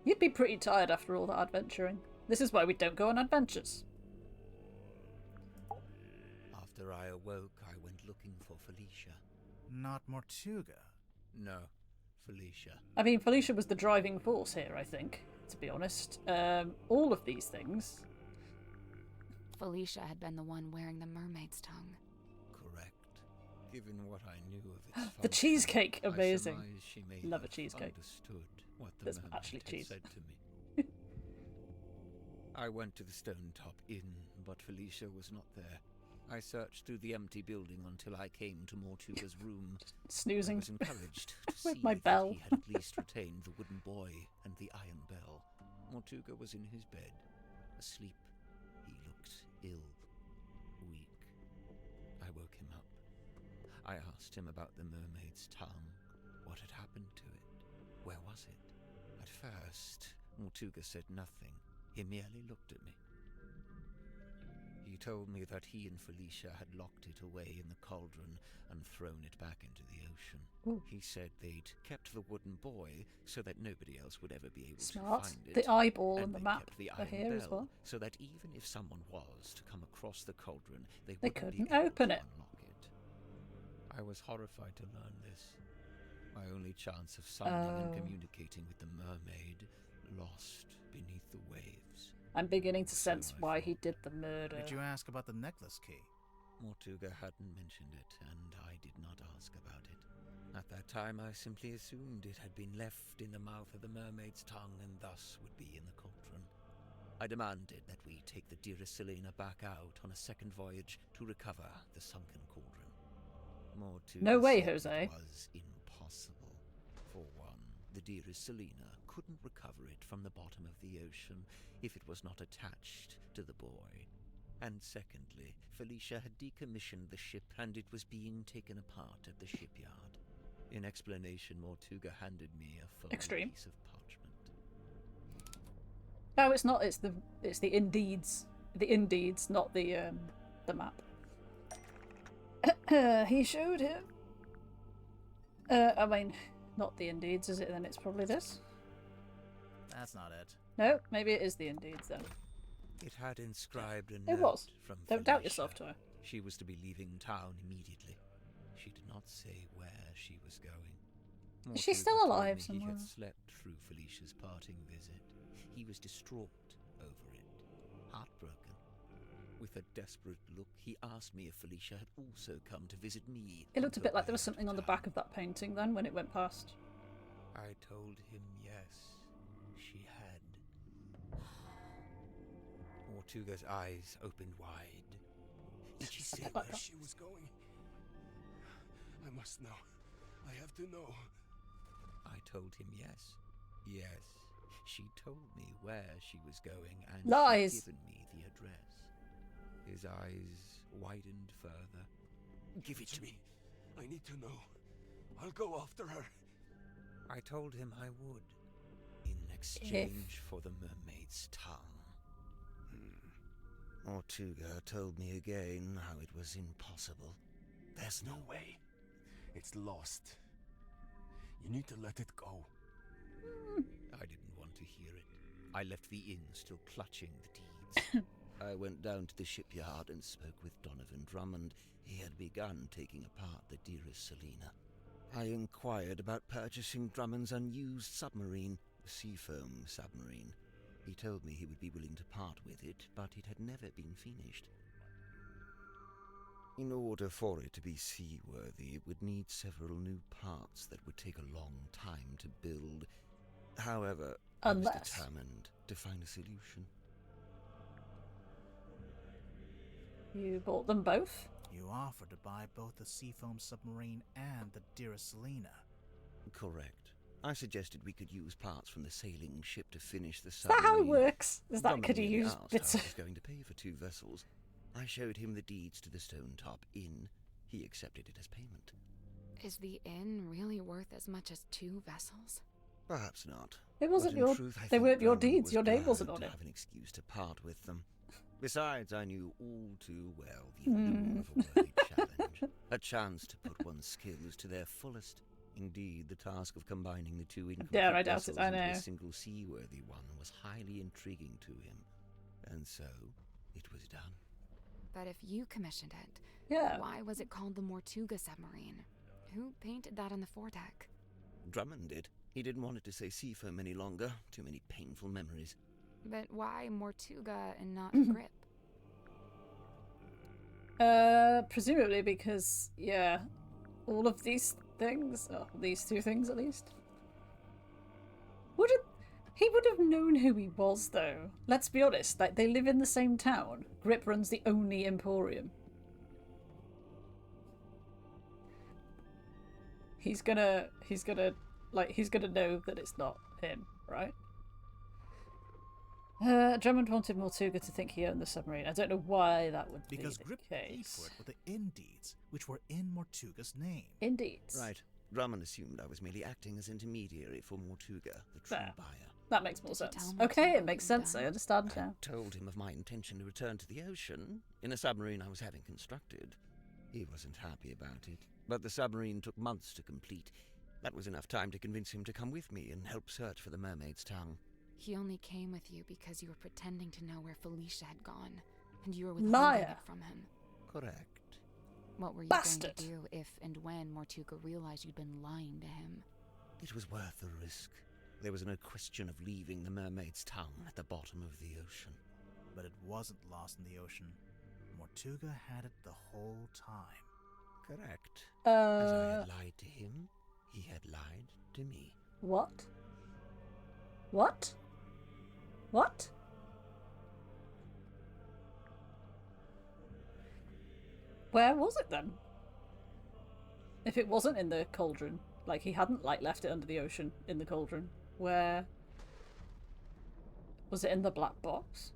You'd be pretty tired after all that adventuring. This is why we don't go on adventures. After I awoke, I went looking for Felicia. Not Mortuga. No, Felicia. I mean, Felicia was the driving force here, I think, to be honest. All of these things. Felicia had been the one wearing the mermaid's tongue. Correct. Given what I knew of its function, The cheesecake, I amazing. surmise she may Love a have cheesecake. understood what the There's mermaid actually had cheese. said to me. I went to the Stone Top Inn, but Felicia was not there. I searched through the empty building until I came to Mortuga's room. Snoozing. I was encouraged to With see my that bell. he had at least retained the wooden boy and the iron bell. Mortuga was in his bed, asleep. He looked ill, weak. I woke him up. I asked him about the mermaid's tongue. What had happened to it? Where was it? At first, Mortuga said nothing. He merely looked at me. He told me that he and Felicia had locked it away in the cauldron and thrown it back into the ocean. Ooh. He said they'd kept the wooden boy so that nobody else would ever be able Smart. to find it. The eyeball and and the they map kept the are iron here bell as well. so that even if someone was to come across the cauldron, they They wouldn't couldn't be able open to it. unlock it. I was horrified to learn this. My only chance of summoning and Oh. communicating with the mermaid lost beneath the waves. I'm beginning to sense why he did the murder. Did you ask about the necklace key? Mortuga hadn't mentioned it, and I did not ask about it. At that time, I simply assumed it had been left in the mouth of the mermaid's tongue and thus would be in the cauldron. I demanded that we take the dearest Selena back out on a second voyage to recover the sunken cauldron. Mortuga No way, said Jose. It was impossible. For one, the dearest Selena couldn't recover it from the bottom of the ocean if it was not attached to the boy. And secondly, Felicia had decommissioned the ship and it was being taken apart at the shipyard. In explanation, Mortuga handed me a full Extreme. piece of parchment. No, it's not. It's the indeeds. The indeeds, not the map. He showed him. I mean, not the indeeds, is it? Then it's probably this. That's not it. No, maybe it is the indeeds then. It had inscribed a It note was. from Don't doubt Felicia. yourself, Toy. She was to be leaving town immediately. She did not say where she was going. Is she Mortuga still told alive me somewhere? He had slept through Felicia's parting visit. He was distraught over it, heartbroken. With a desperate look, he asked me if Felicia had also come to visit me. It looked a on bit her like there was way something on the back of that painting then when it went past. I told him yes, she had. Mortuga's eyes opened wide. Did she say where she was going? I must know. I have to know. I told him yes. Yes. She told me where she was going and Lies. she'd given me the address. His eyes widened further. Give it to me. I need to know. I'll go after her. I told him I would, in exchange for the mermaid's tongue. Mortuga told me again how it was impossible. There's no way. It's lost. You need to let it go. I didn't want to hear it. I left the inn still clutching the deeds. I went down to the shipyard and spoke with Donovan Drummond. He had begun taking apart the dearest Selina. I inquired about purchasing Drummond's unused submarine, the Seafoam submarine. He told me he would be willing to part with it, but it had never been finished. In order for it to be seaworthy, it would need several new parts that would take a long time to build. However, I was determined to find a solution. You bought them both? You offered to buy both the Seafoam submarine and the dearest Selina. Correct. I suggested we could use parts from the sailing ship to finish the Is submarine. that how it works? Is that Drummond could you merely use asked bits how I of... was going to pay for 2 vessels. I showed him the deeds to the Stone Top Inn. He accepted it as payment. Is the inn really worth as much as 2 vessels? Perhaps not. It wasn't But in your... truth, I they think weren't your Drummond deeds. was Your name glad wasn't on to it. have an excuse to part with them. Besides, I knew all too well the allure of a worthy challenge. A chance to put one's skills to their fullest. Indeed, the task of combining the 2 incomplete Dare I doubt vessels it, I into know. a single seaworthy one was highly intriguing to him. And so, it was done. But if you commissioned it, yeah, why was it called the Mortuga submarine? Who painted that on the foredeck? Drummond did. He didn't want it to say Seafoam any longer. Too many painful memories. But why Mortuga and not Grip? Presumably because, yeah, all of these things, oh, these 2 things at least. He would have known who he was, though. Let's be honest, like, they live in the same town. Grip runs the only emporium. He's gonna know that it's not him, right? Drummond wanted Mortuga to think he owned the submarine. I don't know why that would be the case. Because Grip paid for it with the inn deeds, which were in Mortuga's name. Inn deeds. Right. Drummond assumed I was merely acting as intermediary for Mortuga, the true buyer. That makes more sense. Okay, it makes sense. I understand now. I told him of my intention to return to the ocean in a submarine I was having constructed. He wasn't happy about it, but the submarine took months to complete. That was enough time to convince him to come with me and help search for the mermaid's tongue. He only came with you because you were pretending to know where Felicia had gone, and you were withholding it from him. Correct. What were you going to do if and when Mortuga realized you'd been lying to him? It was worth the risk. There was no question of leaving the mermaid's tongue at the bottom of the ocean. But it wasn't lost in the ocean. Mortuga had it the whole time. Correct. As I had lied to him, he had lied to me. What? What? What? Where was it then? If it wasn't in the cauldron, like he hadn't like left it under the ocean in the cauldron, where was it? In the black box?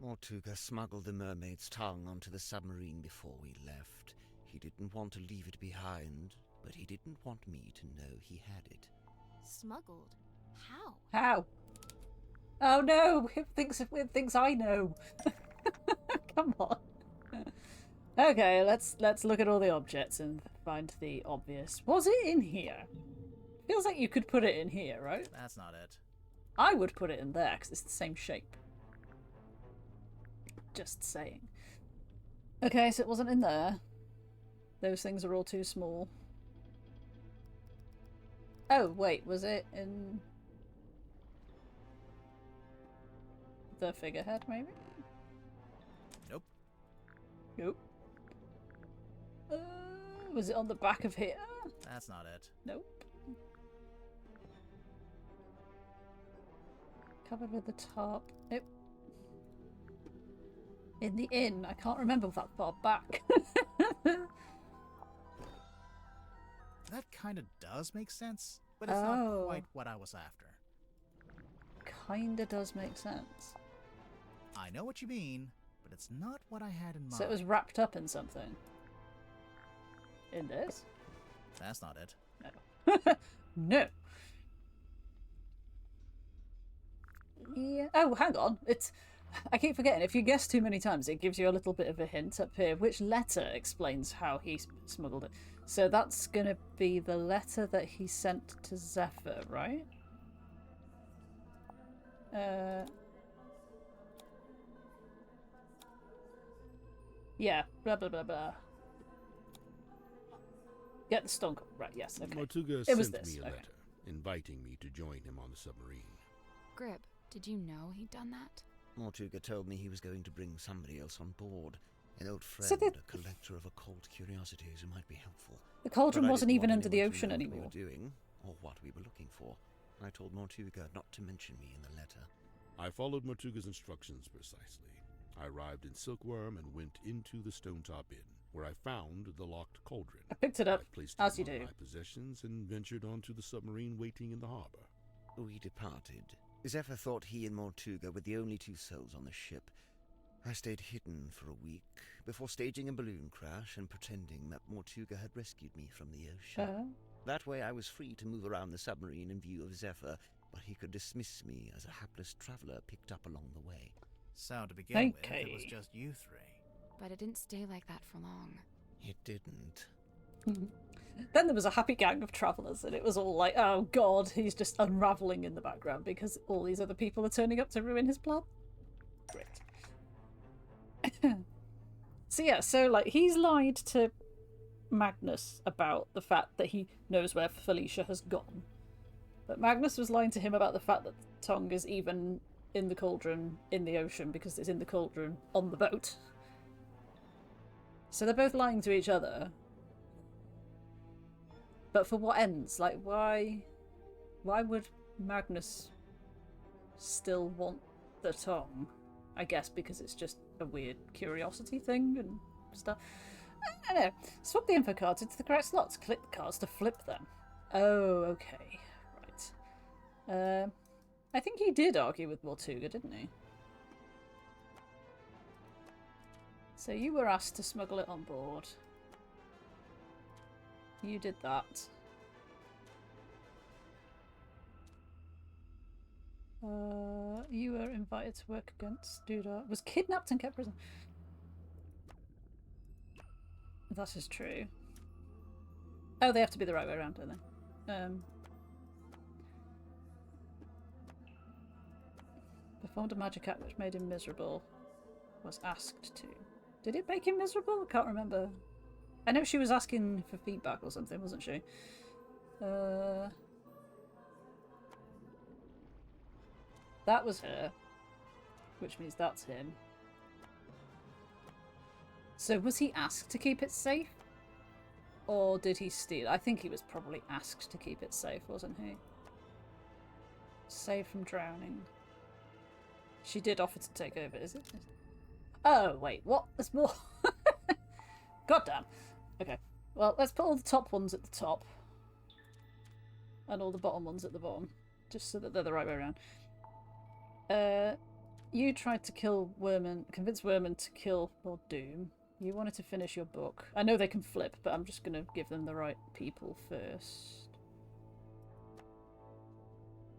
Mortuga smuggled the mermaid's tongue onto the submarine before we left. He didn't want to leave it behind, but he didn't want me to know he had it. Smuggled? How? How? Oh no! It thinks I know. Come on. Okay, let's look at all the objects and find the obvious. Was it in here? Feels like you could put it in here, right? That's not it. I would put it in there because it's the same shape. Just saying. Okay, so it wasn't in there. Those things are all too small. Oh, wait, was it in the figurehead, maybe? Nope. Nope. Was it on the back of here? That's not it. Nope. Covered with the top. Nope. In the inn. I can't remember that far back. That kind of does make sense, but it's not quite what I was after. Kinda does make sense. I know what you mean, but it's not what I had in mind. So it was wrapped up in something. In this? That's not it. No. No. Yeah. Oh, hang on. I keep forgetting. If you guess too many times, it gives you a little bit of a hint up here. Which letter explains how he smuggled it? So that's going to be the letter that he sent to Zephyr, right? Yeah. Blah, blah, blah, blah. Get the stone. Right, yes, okay. Mortuga It was sent this. me a Okay. letter, inviting me to join him on the submarine. Grib, did you know he'd done that? Mortuga told me he was going to bring somebody else on board. An old friend, So a collector of occult curiosities who might be helpful. The cauldron But I wasn't didn't even want under the anyone to ocean know what anymore. we were doing, or what we were looking for. I told Mortuga not to mention me in the letter. I followed Mortuga's instructions precisely. I arrived in Silkworm and went into the Stonetop Inn, where I found the locked cauldron. I picked it up, I placed as it you among do. my possessions and ventured onto the submarine waiting in the harbor. We departed. Zephyr thought he and Mortuga were the only two souls on the ship. I stayed hidden for a week before staging a balloon crash and pretending that Mortuga had rescued me from the ocean. That way I was free to move around the submarine in view of Zephyr, but he could dismiss me as a hapless traveler picked up along the way. So to begin with, it was just you three. But it didn't stay like that for long. It didn't. Then there was a happy gang of travellers, and it was all like, oh god, he's just unravelling in the background because all these other people are turning up to ruin his plan. Great. So yeah, so like he's lied to Magnus about the fact that he knows where Felicia has gone. But Magnus was lying to him about the fact that the tongue is even in the cauldron in the ocean because it's in the cauldron on the boat. So they're both lying to each other. But for what ends? Like, why would Magnus still want the tongue? I guess because it's just a weird curiosity thing and stuff. I don't know. Swap the info cards into the correct slots. Click the cards to flip them. Oh, okay. Right. I think he did argue with Mortuga, didn't he? So you were asked to smuggle it on board. You did that. You were invited to work against Dudar. Was kidnapped and kept prisoner. That is true. Oh, they have to be the right way around, don't they? Performed a magic act which made him miserable. Was asked to. Did it make him miserable? I can't remember. I know she was asking for feedback or something, wasn't she? That was her. Which means that's him. So was he asked to keep it safe? Or did he steal? I think he was probably asked to keep it safe, wasn't he? Save from drowning. She did offer to take over, is it? Oh, wait, what? There's more. Goddamn. Okay. Well, let's put all the top ones at the top. And all the bottom ones at the bottom. Just so that they're the right way around. You tried to kill Werman, convince Werman to kill Lord Doom. You wanted to finish your book. I know they can flip, but I'm just going to give them the right people first.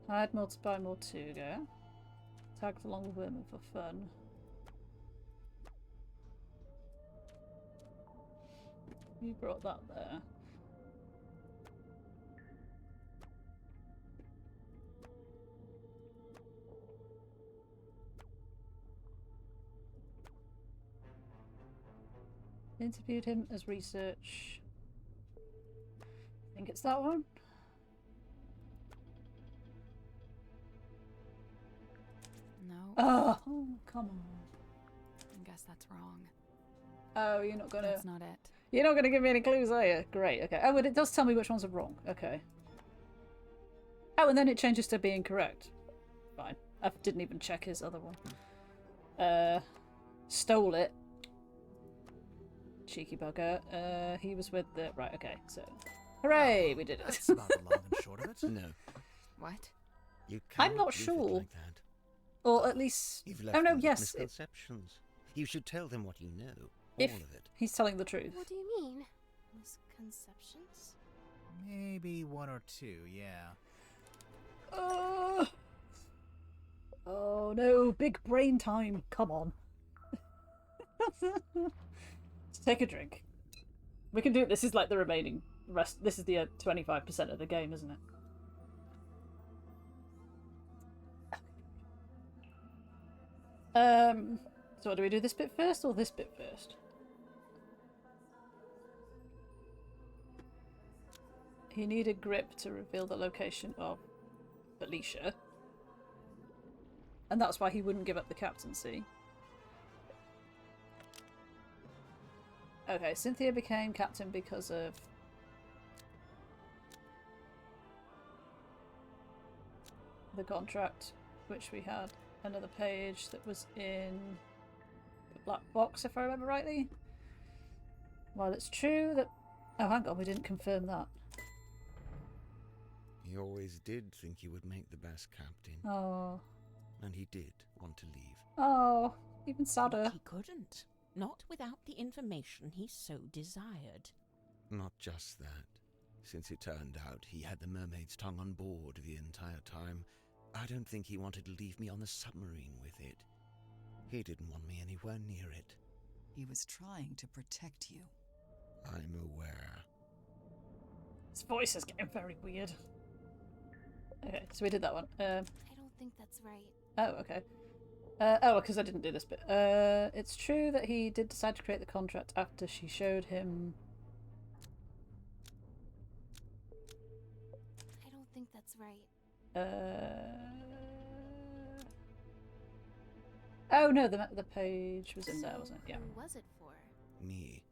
Hired by Mortuga. Tagged along with Werman for fun. You brought that there. Interviewed him as research. I think it's that one. No. Oh, come on. I guess that's wrong. Oh, you're not gonna... That's not it. You're not gonna give me any clues, are you? Great, okay. Oh, but it does tell me which ones are wrong. Okay. Oh, and then it changes to being correct. Fine. I didn't even check his other one. stole it. Cheeky bugger. He was with the... Right, okay, so... Hooray, we did it. That's about the long and short of it. No. What? You I'm can't not leave it sure. like that. Or at least... You've left Oh no, them with yes. It, misconceptions. You should tell them what you know. if All of it. he's telling the truth. What do you mean? Misconceptions? Maybe one or two, yeah. Oh no, big brain time. Come on. Let's take a drink. We can do it. This is like the remaining rest. This is the 25% of the game, isn't it? So what do we do, this bit first or this bit first? He needed grip to reveal the location of Felicia. And that's why he wouldn't give up the captaincy. Okay, Cynthia became captain because of... the contract, which we had another page that was in the black box, if I remember rightly. While it's true that... Oh, hang on, we didn't confirm that. He always did think he would make the best captain. Oh. And he did want to leave. Oh, even sadder. He couldn't. Not without the information he so desired. Not just that. Since it turned out he had the mermaid's tongue on board the entire time, I don't think he wanted to leave me on the submarine with it. He didn't want me anywhere near it. He was trying to protect you. I'm aware. His voice is getting very weird. Okay, so we did that one. I don't think that's right. Oh, okay. Oh, because I didn't do this bit. It's true that he did decide to create the contract after she showed him... I don't think that's right. Oh no, the page was in there, wasn't it? Yeah. Who was it for? Me.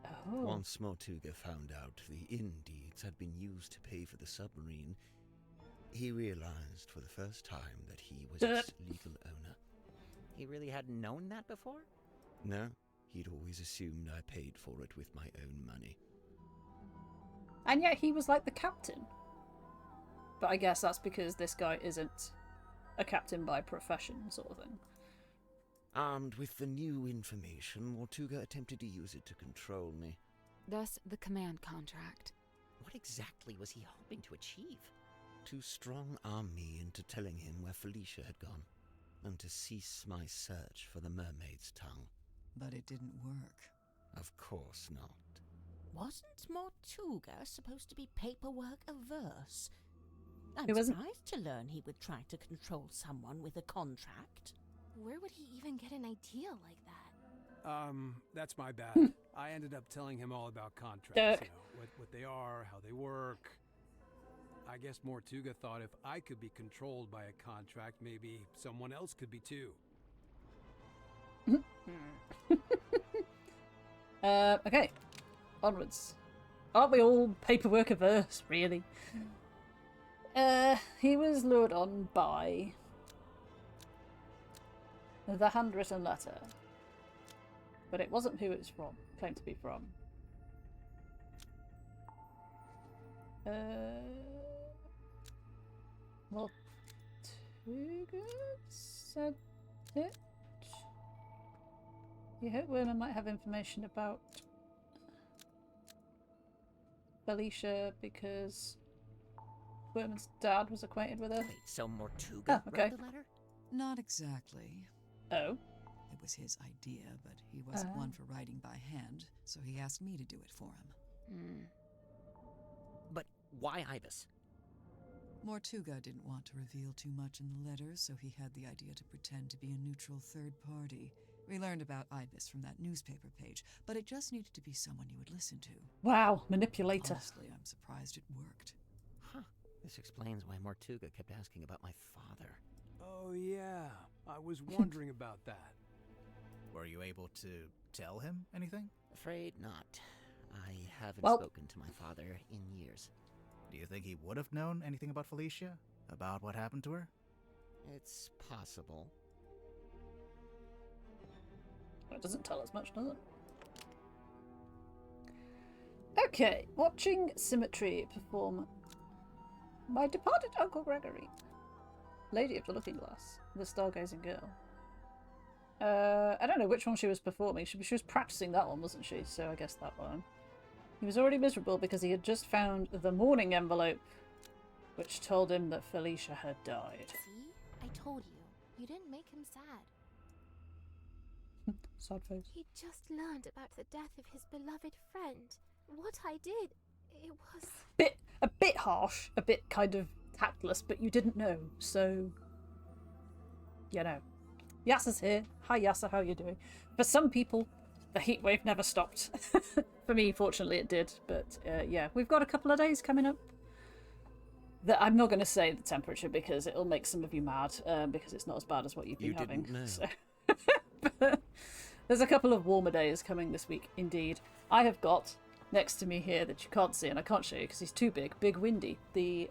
Oh. Once Mortuga found out the inn deeds had been used to pay for the submarine, he realized for the first time that he was its legal owner. He really hadn't known that before? No, he'd always assumed I paid for it with my own money. And yet he was like the captain. But I guess that's because this guy isn't a captain by profession, sort of thing. Armed with the new information, Mortuga attempted to use it to control me. Thus, the command contract. What exactly was he hoping to achieve? To strong-arm me into telling him where Felicia had gone, and to cease my search for the mermaid's tongue. But it didn't work. Of course not. Wasn't Mortuga supposed to be paperwork averse? I'm He wasn't. surprised to learn he would try to control someone with a contract. Where would he even get an idea like that? That's my bad. I ended up telling him all about contracts, you know, what they are, how they work. I guess Mortuga thought if I could be controlled by a contract, maybe someone else could be too. Okay, onwards. Aren't we all paperwork averse, really? He was lured on by the handwritten letter, but it wasn't who it's from, claimed to be from. Well, Mortuga said it. You hope Werman might have information about Felicia because Werman's dad was acquainted with her. Wait, so Mortuga okay. wrote the letter? Not exactly. Oh. It was his idea, but he wasn't one for writing by hand, so he asked me to do it for him. But why Ibis? Mortuga didn't want to reveal too much in the letter, so he had the idea to pretend to be a neutral third party. We learned about Ibis from that newspaper page, but it just needed to be someone you would listen to. Wow, manipulator. Honestly, I'm surprised it worked. Huh. This explains why Mortuga kept asking about my father. Oh yeah, I was wondering about that. Were you able to tell him anything? Afraid not. I haven't Well- spoken to my father in years. Do you think he would have known anything about Felicia? About what happened to her? It's possible. It doesn't tell us much, does it? Okay, watching Symmetry perform My Departed Uncle Gregory. Lady of the Looking Glass. The Stargazing Girl. I don't know which one she was performing. She was practicing that one, wasn't she? So I guess that one. He was already miserable because he had just found the mourning envelope, which told him that Felicia had died. See? I told you. You didn't make him sad. Sad face. He just learned about the death of his beloved friend. What I did, it was... A bit harsh, a bit kind of tactless, but you didn't know, so... You know. Yasa's here. Hi Yasa, how are you doing? For some people, the heatwave never stopped. For me, fortunately, it did, but yeah, we've got a couple of days coming up. I'm not going to say the temperature because it'll make some of you mad, because it's not as bad as what you've been having. Didn't know. So. But there's a couple of warmer days coming this week, indeed. I have got next to me here that you can't see, and I can't show you because he's too big, Big Windy, the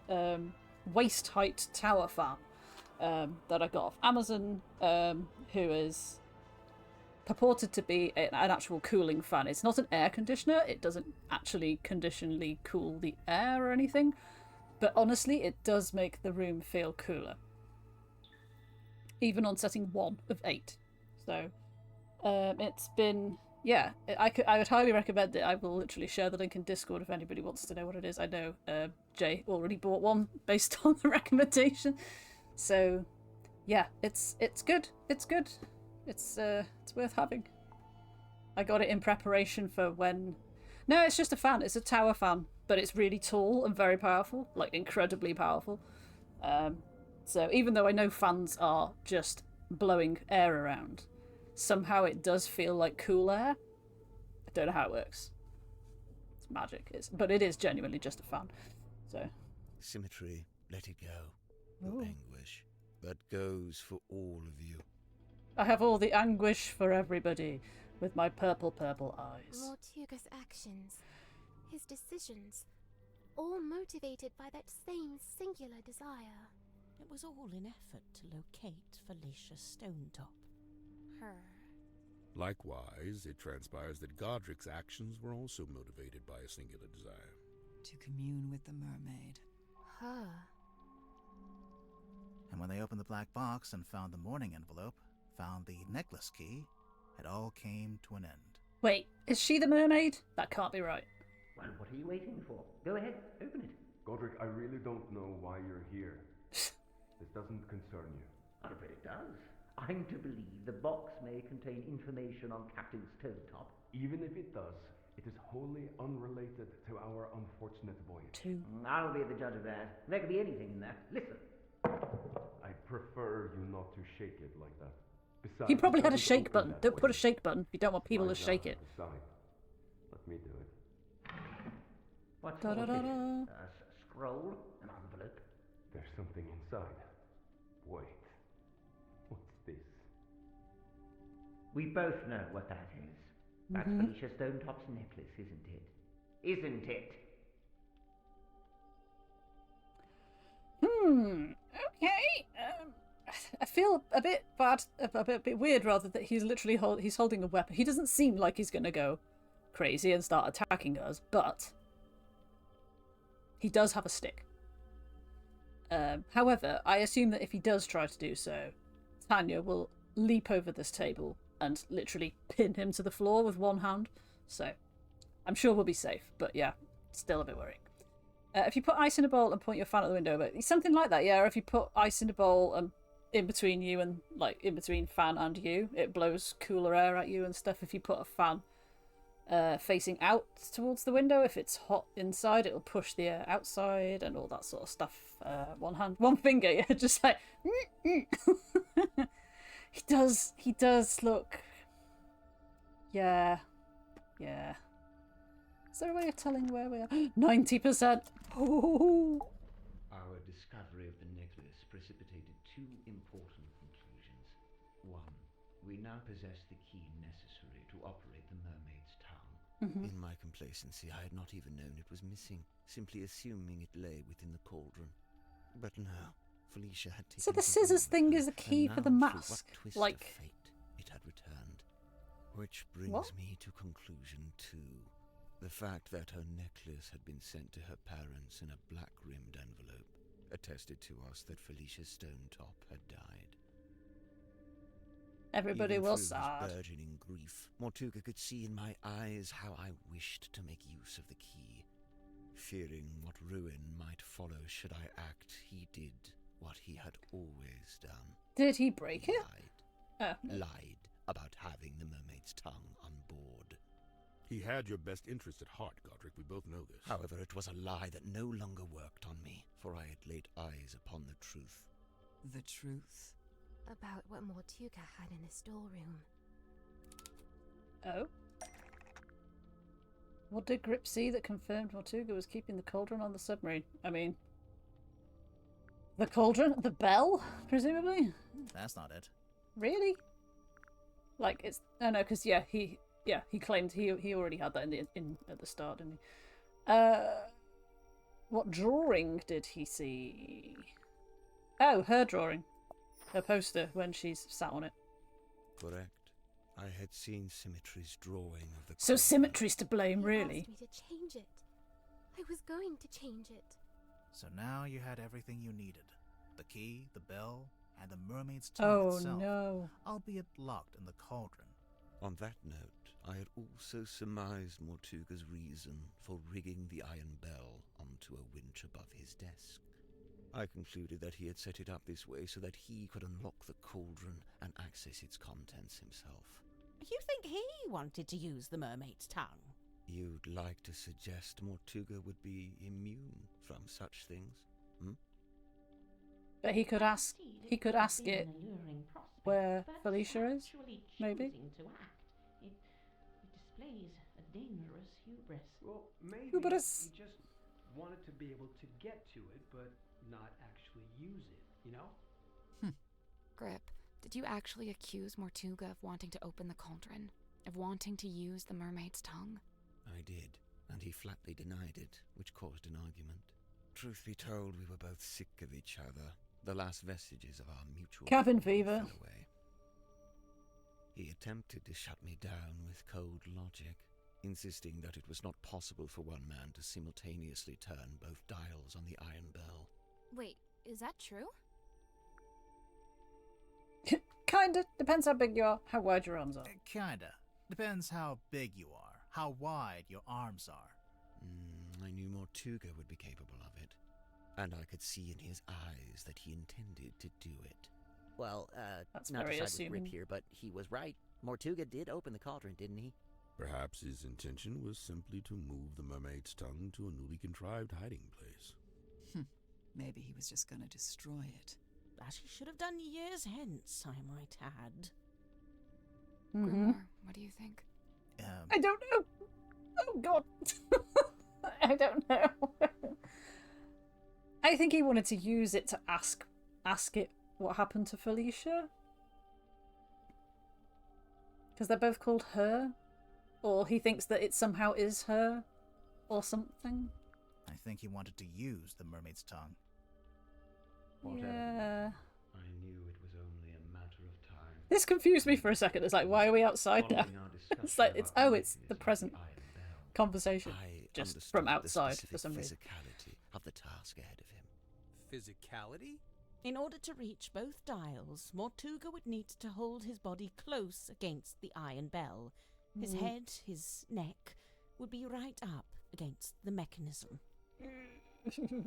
waist height tower fan that I got off Amazon, who is purported to be an actual cooling fan. It's not an air conditioner, it doesn't actually conditionally cool the air or anything, but honestly it does make the room feel cooler. Even on setting 1 of 8. So it's been, yeah, I would highly recommend it. I will literally share the link in Discord if anybody wants to know what it is. I know Jay already bought one based on the recommendation. So yeah, it's good. It's good. It's worth having. I got it in preparation for when... No, it's just a fan. It's a tower fan, but it's really tall and very powerful, like incredibly powerful. So even though I know fans are just blowing air around, somehow it does feel like cool air. I don't know how it works. It's magic. But it is genuinely just a fan. So Symmetry, let it go. Ooh. Your anguish. That goes for all of you. I have all the anguish for everybody, with my purple eyes. Mortuga's actions, his decisions, all motivated by that same singular desire. It was all in effort to locate Felicia Stonetop. Her. Likewise, it transpires that Godric's actions were also motivated by a singular desire. To commune with the mermaid. Her. And when they opened the black box and found the mourning envelope, found the necklace key, it all came to an end. Wait, is she the mermaid? That can't be right. Well, what are you waiting for? Go ahead, open it. Godric, I really don't know why you're here. This doesn't concern you. I'm afraid it does. I'm to believe the box may contain information on Captain Stonetop. Even if it does, it is wholly unrelated to our unfortunate voyage. I'll be the judge of that. There could be anything in there. Listen. I prefer you not to shake it like that. Besides, He probably it had a doesn't shake open button. that Don't way. put a shake button if you don't want people Lie to shake down it. beside. Let me do it. What's Da, all da, da, this? da. A scroll? An envelope? There's something inside. Wait. What's this? We both know what that is. That's Felicia Stonetop's necklace, isn't it? Isn't it? Okay. I feel a bit bad, a bit weird rather, that he's literally he's holding a weapon. He doesn't seem like he's gonna go crazy and start attacking us, but he does have a stick. However, I assume that if he does try to do so, Tanya will leap over this table and literally pin him to the floor with one hand. So I'm sure we'll be safe, but yeah, still a bit worrying. If you put ice in a bowl and point your fan at the window, but something like that, yeah. Or if you put ice in a bowl and in between you and, like, in between fan and you, it blows cooler air at you and stuff. If you put a fan facing out towards the window, if it's hot inside, it'll push the air outside and all that sort of stuff. One finger, yeah, just like he does look, yeah. Is there a way of telling where we are? 90%. Oh. Our discovery of the necklace precipitated two important conclusions. One, we now possess the key necessary to operate the mermaid's tongue. In my complacency, I had not even known it was missing, simply assuming it lay within the cauldron. But no, Felicia had taken So the it scissors with thing her, is a key and for the now, through mask, what twist like of fate, it had returned. Which brings What? me to conclusion 2. The fact that her necklace had been sent to her parents in a black-rimmed envelope attested to us that Felicia Stonetop had died. Everybody Even was through his sad. burgeoning grief, Mortuga could see in my eyes how I wished to make use of the key. Fearing what ruin might follow should I act, he did what he had always done. Did he break it? Lied about having the mermaid's tongue on board. He had your best interest at heart, Godric. We both know this. However, it was a lie that no longer worked on me, for I had laid eyes upon the truth. The truth? About what Mortuga had in the storeroom. Oh? What did Grip see that confirmed Mortuga was keeping the cauldron on the submarine? I mean... The cauldron? The bell, presumably? That's not it. Really? Like, it's... Oh no, because, he claimed he already had that in at the start, didn't he? What drawing did he see? Oh, her drawing. Her poster when she's sat on it. Correct. I had seen Symmetry's drawing of the... So Symmetry's to blame, really? He asked me to change it. I was going to change it. So now you had everything you needed. The key, the bell, and the mermaid's tongue itself. Oh no. Albeit locked in the cauldron. On that note, I had also surmised Mortuga's reason for rigging the iron bell onto a winch above his desk. I concluded that he had set it up this way so that he could unlock the cauldron and access its contents himself. You think he wanted to use the mermaid's tongue? You'd like to suggest Mortuga would be immune from such things, hmm? But he could ask it where Felicia is, maybe? It displays a dangerous hubris. Well, maybe Hubris. he just wanted to be able to get to it, but not actually use it, you know? Grip, did you actually accuse Mortuga of wanting to open the cauldron? Of wanting to use the mermaid's tongue? I did, and he flatly denied it, which caused an argument. Truth be told, we were both sick of each other. The last vestiges of our mutual Cabin fever. fell away. He attempted to shut me down with cold logic, insisting that it was not possible for one man to simultaneously turn both dials on the iron bell. Wait, is that true? Kinda. Depends how big you are, how wide your arms are. Kinda. Depends how big you are, how wide your arms are. I knew Mortuga would be capable of it, and I could see in his eyes that he intended to do it. Well, That's not very to side with Grip assuming. here, but he was right. Mortuga did open the cauldron, didn't he? Perhaps his intention was simply to move the mermaid's tongue to a newly contrived hiding place. Maybe he was just gonna destroy it. As he should have done years hence, I might add. Grimoire, what do you think? I don't know. Oh god. I don't know. I think he wanted to use it to ask it what happened to Felicia. Because they're both called her. Or he thinks that it somehow is her. Or something. I think he wanted to use the mermaid's tongue. Yeah. I knew it was only a matter of time. This confused me for a second. It's like, why are we outside now? It's like, it's the present conversation. Just from outside for some reason. Physicality of the task ahead of him. Physicality? In order to reach both dials, Mortuga would need to hold his body close against the iron bell. His head, his neck, would be right up against the mechanism.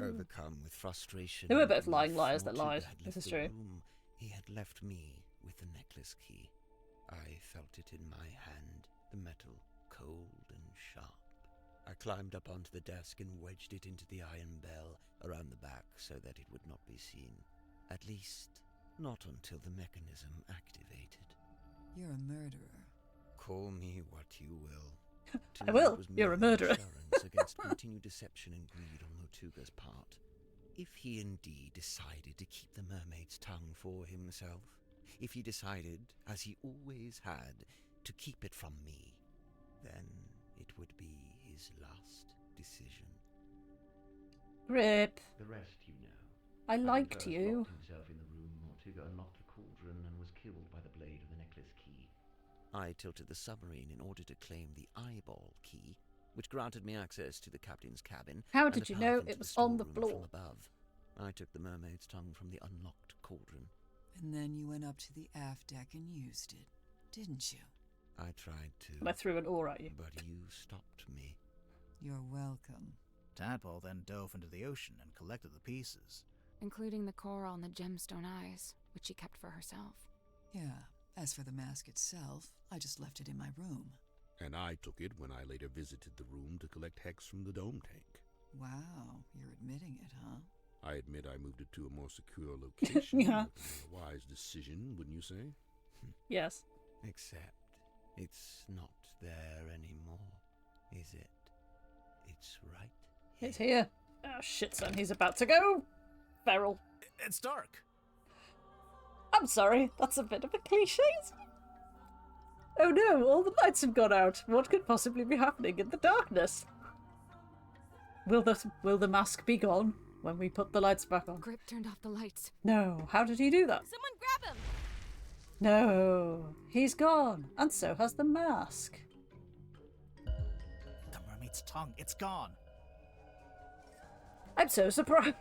Overcome with frustration, They were and both grief, lying liars that Mortuga lied. had This left is the true. room. He had left me with the necklace key. I felt it in my hand, the metal cold and sharp. I climbed up onto the desk and wedged it into the iron bell around the back so that it would not be seen. At least, not until the mechanism activated. You're a murderer. Call me what you will. To I me, will. it was You're a mere murderer. insurance against continued deception and greed on Mortuga's part. If he indeed decided to keep the mermaid's tongue for himself, if he decided, as he always had, to keep it from me, then it would be his last decision. Grip. The rest you know. I liked Having you. first locked himself in the room, Mortuga unlocked the cauldron and was killed by the blade of the necklace key. I tilted the submarine in order to claim the eyeball key, which granted me access to the captain's cabin. How and did a you path know into it was the on the storeroom floor? from above. I took the mermaid's tongue from the unlocked cauldron. And then you went up to the aft deck and used it, didn't you? I tried to. And I threw an oar at you. But you stopped me. You're welcome. Tadpole then dove into the ocean and collected the pieces. Including the coral and the gemstone eyes, which she kept for herself. Yeah, as for the mask itself, I just left it in my room. And I took it when I later visited the room to collect hex from the dome tank. Wow, you're admitting it, huh? I admit I moved it to a more secure location. Yeah. A wise decision, wouldn't you say? Yes. Except it's not there anymore, is it? It's right here. It's here. Oh shit, son, he's about to go. Feral. It's dark. I'm sorry, that's a bit of a cliche, isn't it? Oh no, all the lights have gone out. What could possibly be happening in the darkness? Will the mask be gone when we put the lights back on? Grip turned off the lights. No, how did he do that? Someone grab him! No, he's gone, and so has the mask. The mermaid's tongue, it's gone. I'm so surprised.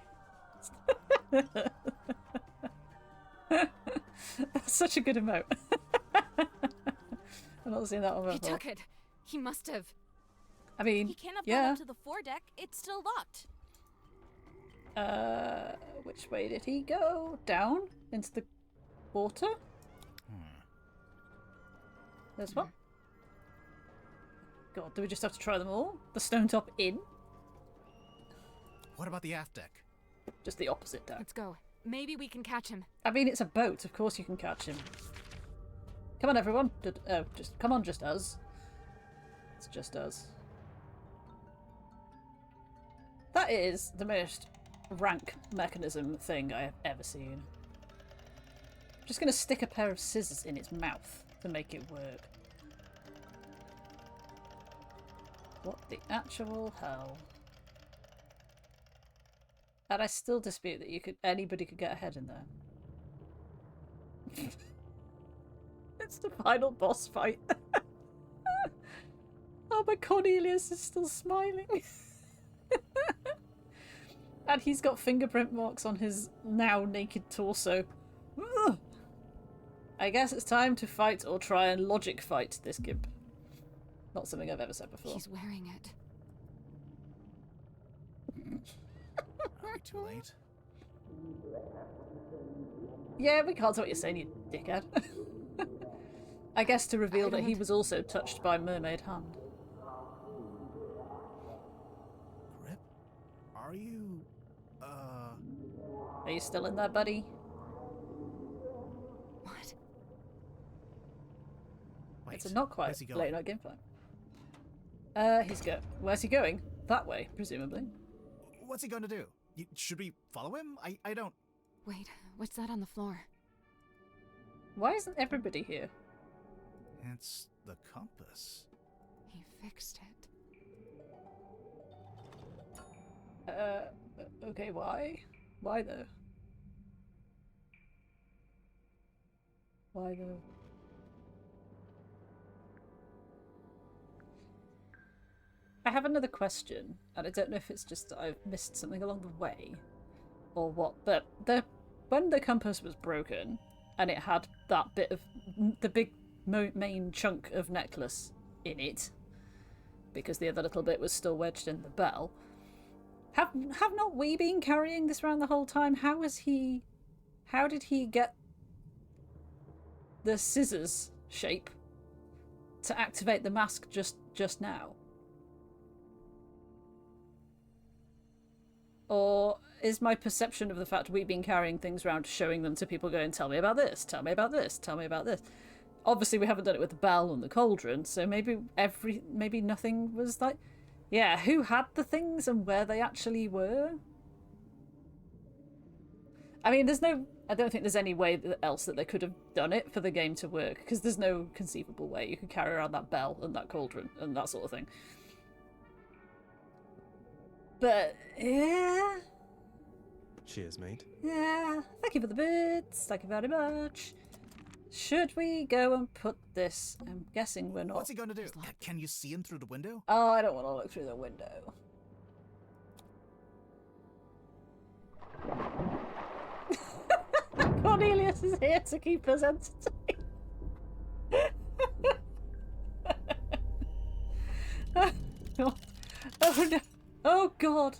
That's such a good emote. I've not seen that one before. He took it. He must have. I mean, He can't have yeah. gone up to the foredeck. It's still locked. Which way did he go? Down? Into the water? There's one. God, do we just have to try them all? The stone top in? What about the aft deck? Just the opposite deck. Let's go. Maybe we can catch him. I mean, it's a boat. Of course you can catch him. Come on, everyone. Come on, just us. It's just us. That is the most rank mechanism thing I have ever seen. I'm just going to stick a pair of scissors in its mouth to make it work. What the actual hell? And I still dispute that anybody could get ahead in there. It's the final boss fight. Oh, but Cornelius is still smiling. And he's got fingerprint marks on his now naked torso. Ugh. I guess it's time to fight or try and logic fight this gimp. Not something I've ever said before. He's wearing it. Are we too late? Yeah, we can't tell what you're saying, you dickhead. I guess to reveal that he was also touched by Mermaid Hand. Grip? Are you... Are you still in there, buddy? What? Wait, It's a not quite where's he going? late night gameplay. Where's he going? That way, presumably. What's he going to do? Should we follow him? I don't... Wait, what's that on the floor? Why isn't everybody here? It's the compass. He fixed it. Okay, why? Why though? Why though? I have another question, and I don't know if it's just that I've missed something along the way, or what, but when the compass was broken, and it had that bit of the big main chunk of necklace in it, because the other little bit was still wedged in the bell, have not we been carrying this around the whole time? How did he get the scissors shape to activate the mask just now? Or is my perception of the fact we've been carrying things around showing them to people going, tell me about this, tell me about this, tell me about this? Obviously we haven't done it with the bell and the cauldron, so maybe nothing was like... Yeah, who had the things and where they actually were? I mean, I don't think there's any way else that they could have done it for the game to work, because there's no conceivable way you could carry around that bell and that cauldron and that sort of thing. But, yeah. Cheers, mate. Yeah. Thank you for the bits. Thank you very much. Should we go and put this? I'm guessing we're not. What's he gonna do? Can you see him through the window? Oh, I don't want to look through the window. Cornelius is here to keep us entertained. Oh no. Oh god.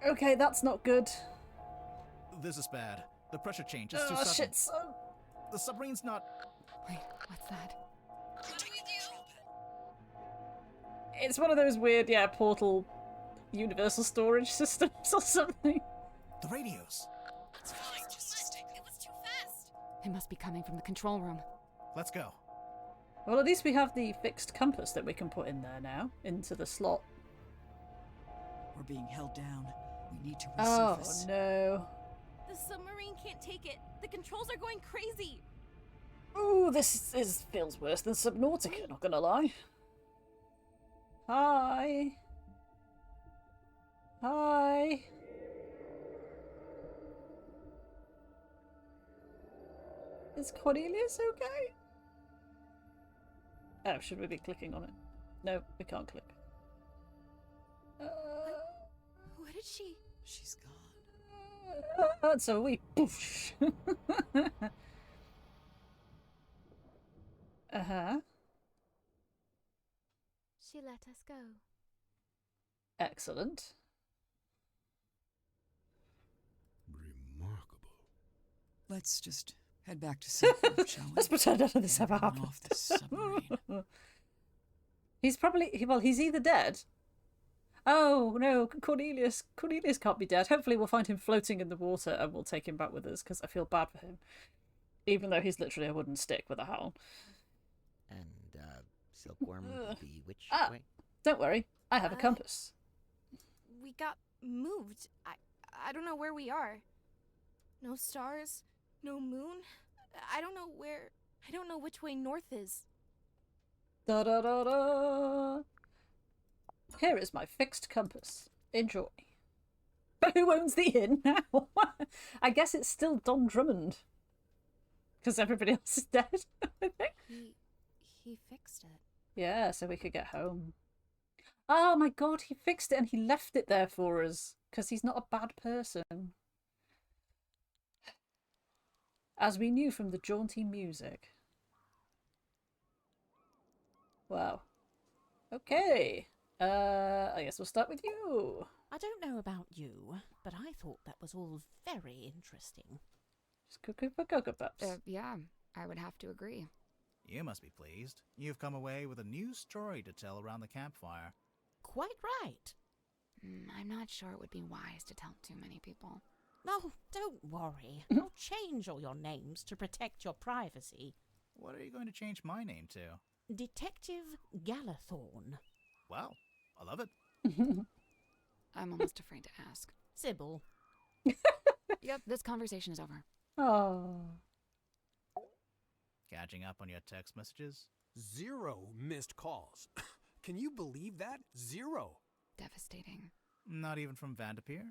Okay, that's not good. This is bad. The pressure change is too Oh sudden. shit, son. The submarine's not... Wait, what's that? It's one of those weird, portal universal storage systems or something. The radios. It's fine, just stick. It was too fast. It must be coming from the control room. Let's go. Well, at least we have the fixed compass that we can put in there now, into the slot. We're being held down. We need to Oh resurface. no. The submarine can't take it. The controls are going crazy. Ooh, feels worse than Subnautica, not gonna lie. Hi. Hi. Is Cornelius okay? Oh, should we be clicking on it? No, we can't click. What did she? She's gone. So we poof. Uh-huh. She let us go. Excellent. Remarkable. Let's just head back to Silver, shall we? Let's pretend none of this ever happened. Off the submarine. He's probably, well, he's either dead. Oh no, Cornelius can't be dead. Hopefully we'll find him floating in the water and we'll take him back with us, because I feel bad for him. Even though he's literally a wooden stick with a howl. And, Silkworm will be which way? Don't worry, I have a compass. We got moved. I don't know where we are. No stars, no moon. I don't know which way north is. Da da da da. Here is my fixed compass. Enjoy. But who owns the inn now? I guess it's still Don Drummond. Because everybody else is dead, I think. He fixed it. Yeah, so we could get home. Oh my god, he fixed it and he left it there for us. Because he's not a bad person. As we knew from the jaunty music. Wow. Okay. I guess we'll start with you. I don't know about you, but I thought that was all very interesting. Just cuckoo for Cocoa Pups. Yeah, I would have to agree. You must be pleased. You've come away with a new story to tell around the campfire. Quite right. I'm not sure it would be wise to tell too many people. No, don't worry. I'll change all your names to protect your privacy. What are you going to change my name to? Detective Galathorn. Well, I love it. I'm almost afraid to ask. Sybil. Yep, this conversation is over. Oh. Catching up on your text messages? 0 missed calls. Can you believe that? 0. Devastating. Not even from Vanderpeer?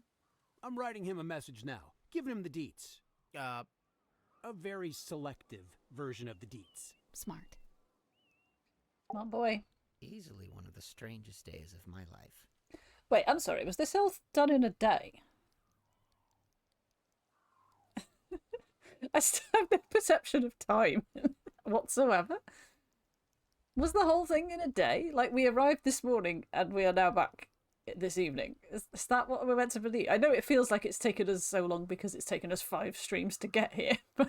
I'm writing him a message now, giving him the deets. A very selective version of the deets. Smart. Come on, boy. Easily one of the strangest days of my life. Wait, I'm sorry, was this all done in a day? I still have no perception of time whatsoever. Was the whole thing in a day? Like, we arrived this morning and we are now back this evening. Is that what we're meant to believe? I know it feels like it's taken us so long because it's taken us 5 streams to get here, but...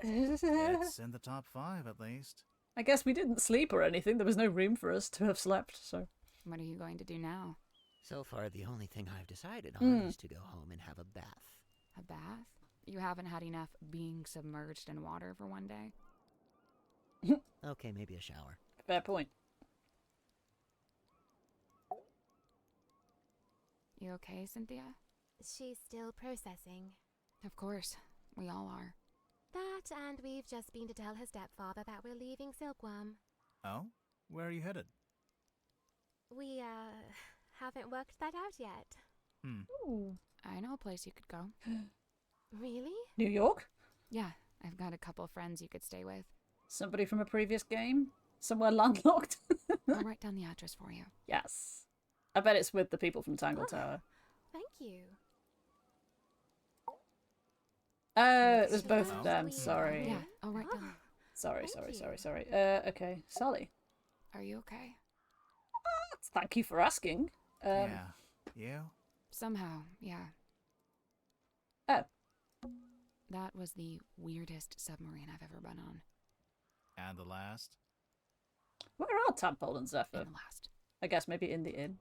It's in the top 5, at least. I guess we didn't sleep or anything. There was no room for us to have slept, so... What are you going to do now? So far, the only thing I've decided on is to go home and have a bath. A bath? You haven't had enough being submerged in water for one day? Okay, maybe a shower. Fair point. You okay, Cynthia? She's still processing. Of course. We all are. That, and we've just been to tell her stepfather that we're leaving Silkworm. Oh? Where are you headed? We, haven't worked that out yet. Ooh. I know a place you could go. Really? New York? Yeah, I've got a couple friends you could stay with. Somebody from a previous game? Somewhere landlocked? I'll write down the address for you. Yes. I bet it's with the people from Tangle Tower. Thank you. Oh, it was both of them. Sorry. Yeah, I'll write down. Sorry. Okay. Sally. Are you okay? Thank you for asking. Yeah. You? Somehow, yeah. Oh. That was the weirdest submarine I've ever been on. And the last? Where are Tadpole and Zephyr? And the last. I guess maybe in the inn.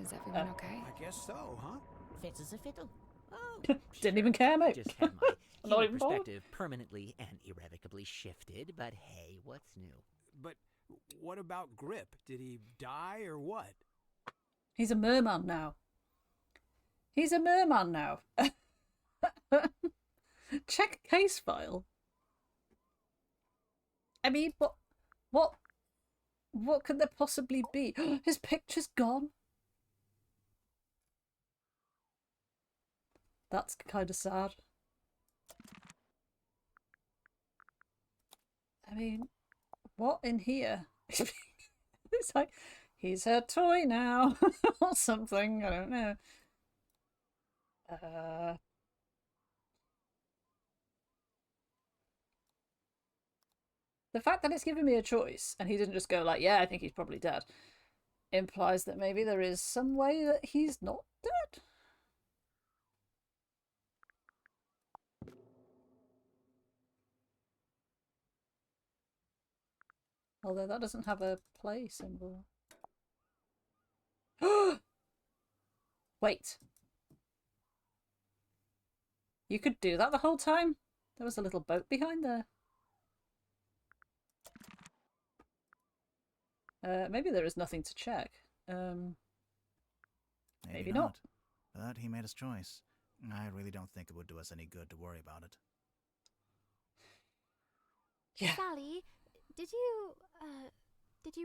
Is everyone okay? I guess so, huh? Fit as a fiddle. Oh, Didn't even care, mate. Just had my I'm not human even bothered. perspective permanently and irrevocably shifted, but hey, what's new? But what about Grip? Did he die or what? He's a merman now. He's a merman now. Check case file. I mean, what could there possibly be? His picture's gone. That's kind of sad. I mean, what in here? It's like, he's her toy now, or something, I don't know. The fact that it's given me a choice, and he didn't just go like, yeah, I think he's probably dead, implies that maybe there is some way that he's not dead. Although that doesn't have a play symbol. Wait. You could do that the whole time? There was a little boat behind there. Maybe there is nothing to check. Maybe not. But he made his choice. I really don't think it would do us any good to worry about it. Yeah. Sally, did you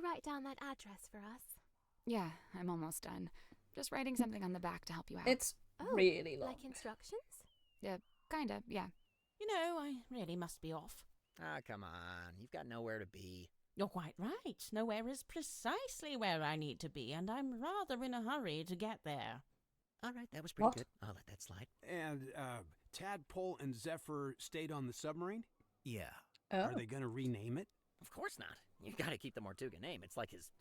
write down that address for us? Yeah, I'm almost done. Just writing something on the back to help you out. It's really long. Like instructions? Yeah, kinda, yeah. You know, I really must be off. Ah, come on. You've got nowhere to be. You're quite right. Nowhere is precisely where I need to be, and I'm rather in a hurry to get there. All right, that was pretty good. I'll let that slide. And Tadpole and Zephyr stayed on the submarine? Yeah. Are they going to rename it? Of course not. You've got to keep the Mortuga name. It's like his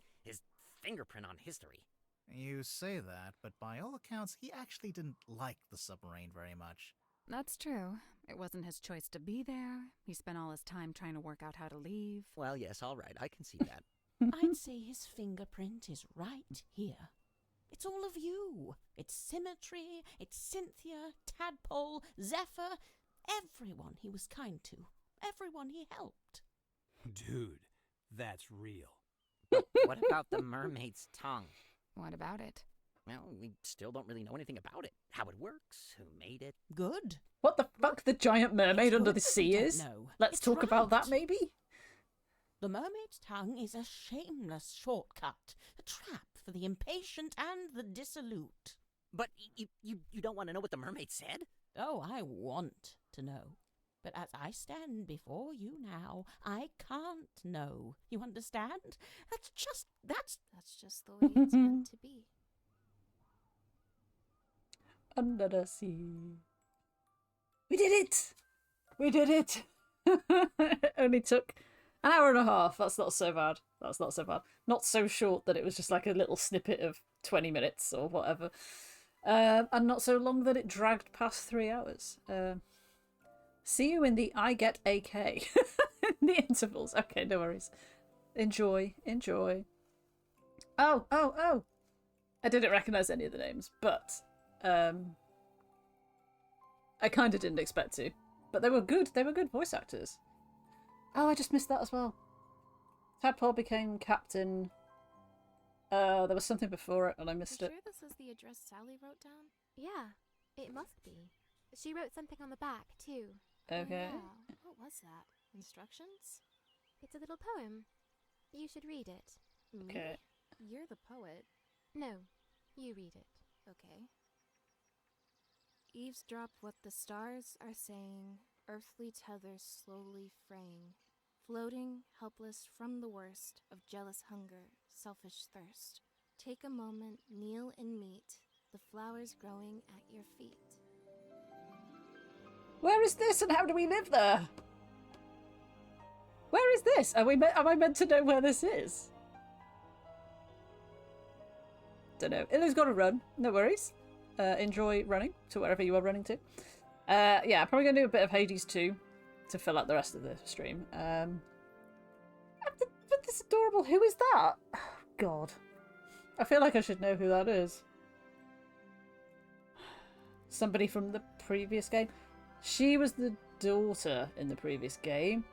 fingerprint on history. You say that, but by all accounts, he actually didn't like the submarine very much. That's true. It wasn't his choice to be there. He spent all his time trying to work out how to leave. Well, yes, all right. I can see that. I'd say his fingerprint is right here. It's all of you. It's Symmetry, it's Cynthia, Tadpole, Zephyr, everyone he was kind to, everyone he helped. Dude, that's real. But what about the mermaid's tongue? What about it? Well, we still don't really know anything about it. How it works, who made it. Good. What the fuck the giant mermaid under the sea is? No, Let's talk about that, maybe? The mermaid's tongue is a shameless shortcut, a trap for the impatient and the dissolute. But you don't want to know what the mermaid said? Oh, I want to know. But as I stand before you now, I can't know. You understand? That's just the way it's meant to be. Under the sea. We did it! We did it! It only took an hour and a half. That's not so bad. That's not so bad. Not so short that it was just like a little snippet of 20 minutes or whatever. And not so long that it dragged past 3 hours. See you in the I get AK. In the intervals. Okay, no worries. Enjoy. Enjoy. Oh. I didn't recognise any of the names, but I kind of didn't expect to. But they were good. They were good voice actors. Oh, I just missed that as well. Tadpole became captain. There was something before it and I missed it. Sure this is the address Sally wrote down? Yeah, it must be. She wrote something on the back, too. Okay. Oh, yeah. What was that? Instructions? It's a little poem. You should read it. Okay. Me? You're the poet. No, you read it. Okay. Eavesdrop what the stars are saying. earthly tethers slowly fraying, floating, helpless from the worst of jealous hunger, selfish thirst. Take a moment, kneel and meet the flowers growing at your feet. Where is this and how do we live there? Where is this? Am I meant to know where this is? Don't know. Ilu's got to run. No worries. Enjoy running to wherever you are running to. Yeah, I'm probably going to do a bit of Hades 2 to fill out the rest of the stream. But this adorable... Who is that? Oh, God. I feel like I should know who that is. Somebody from the previous game. She was the daughter in the previous game.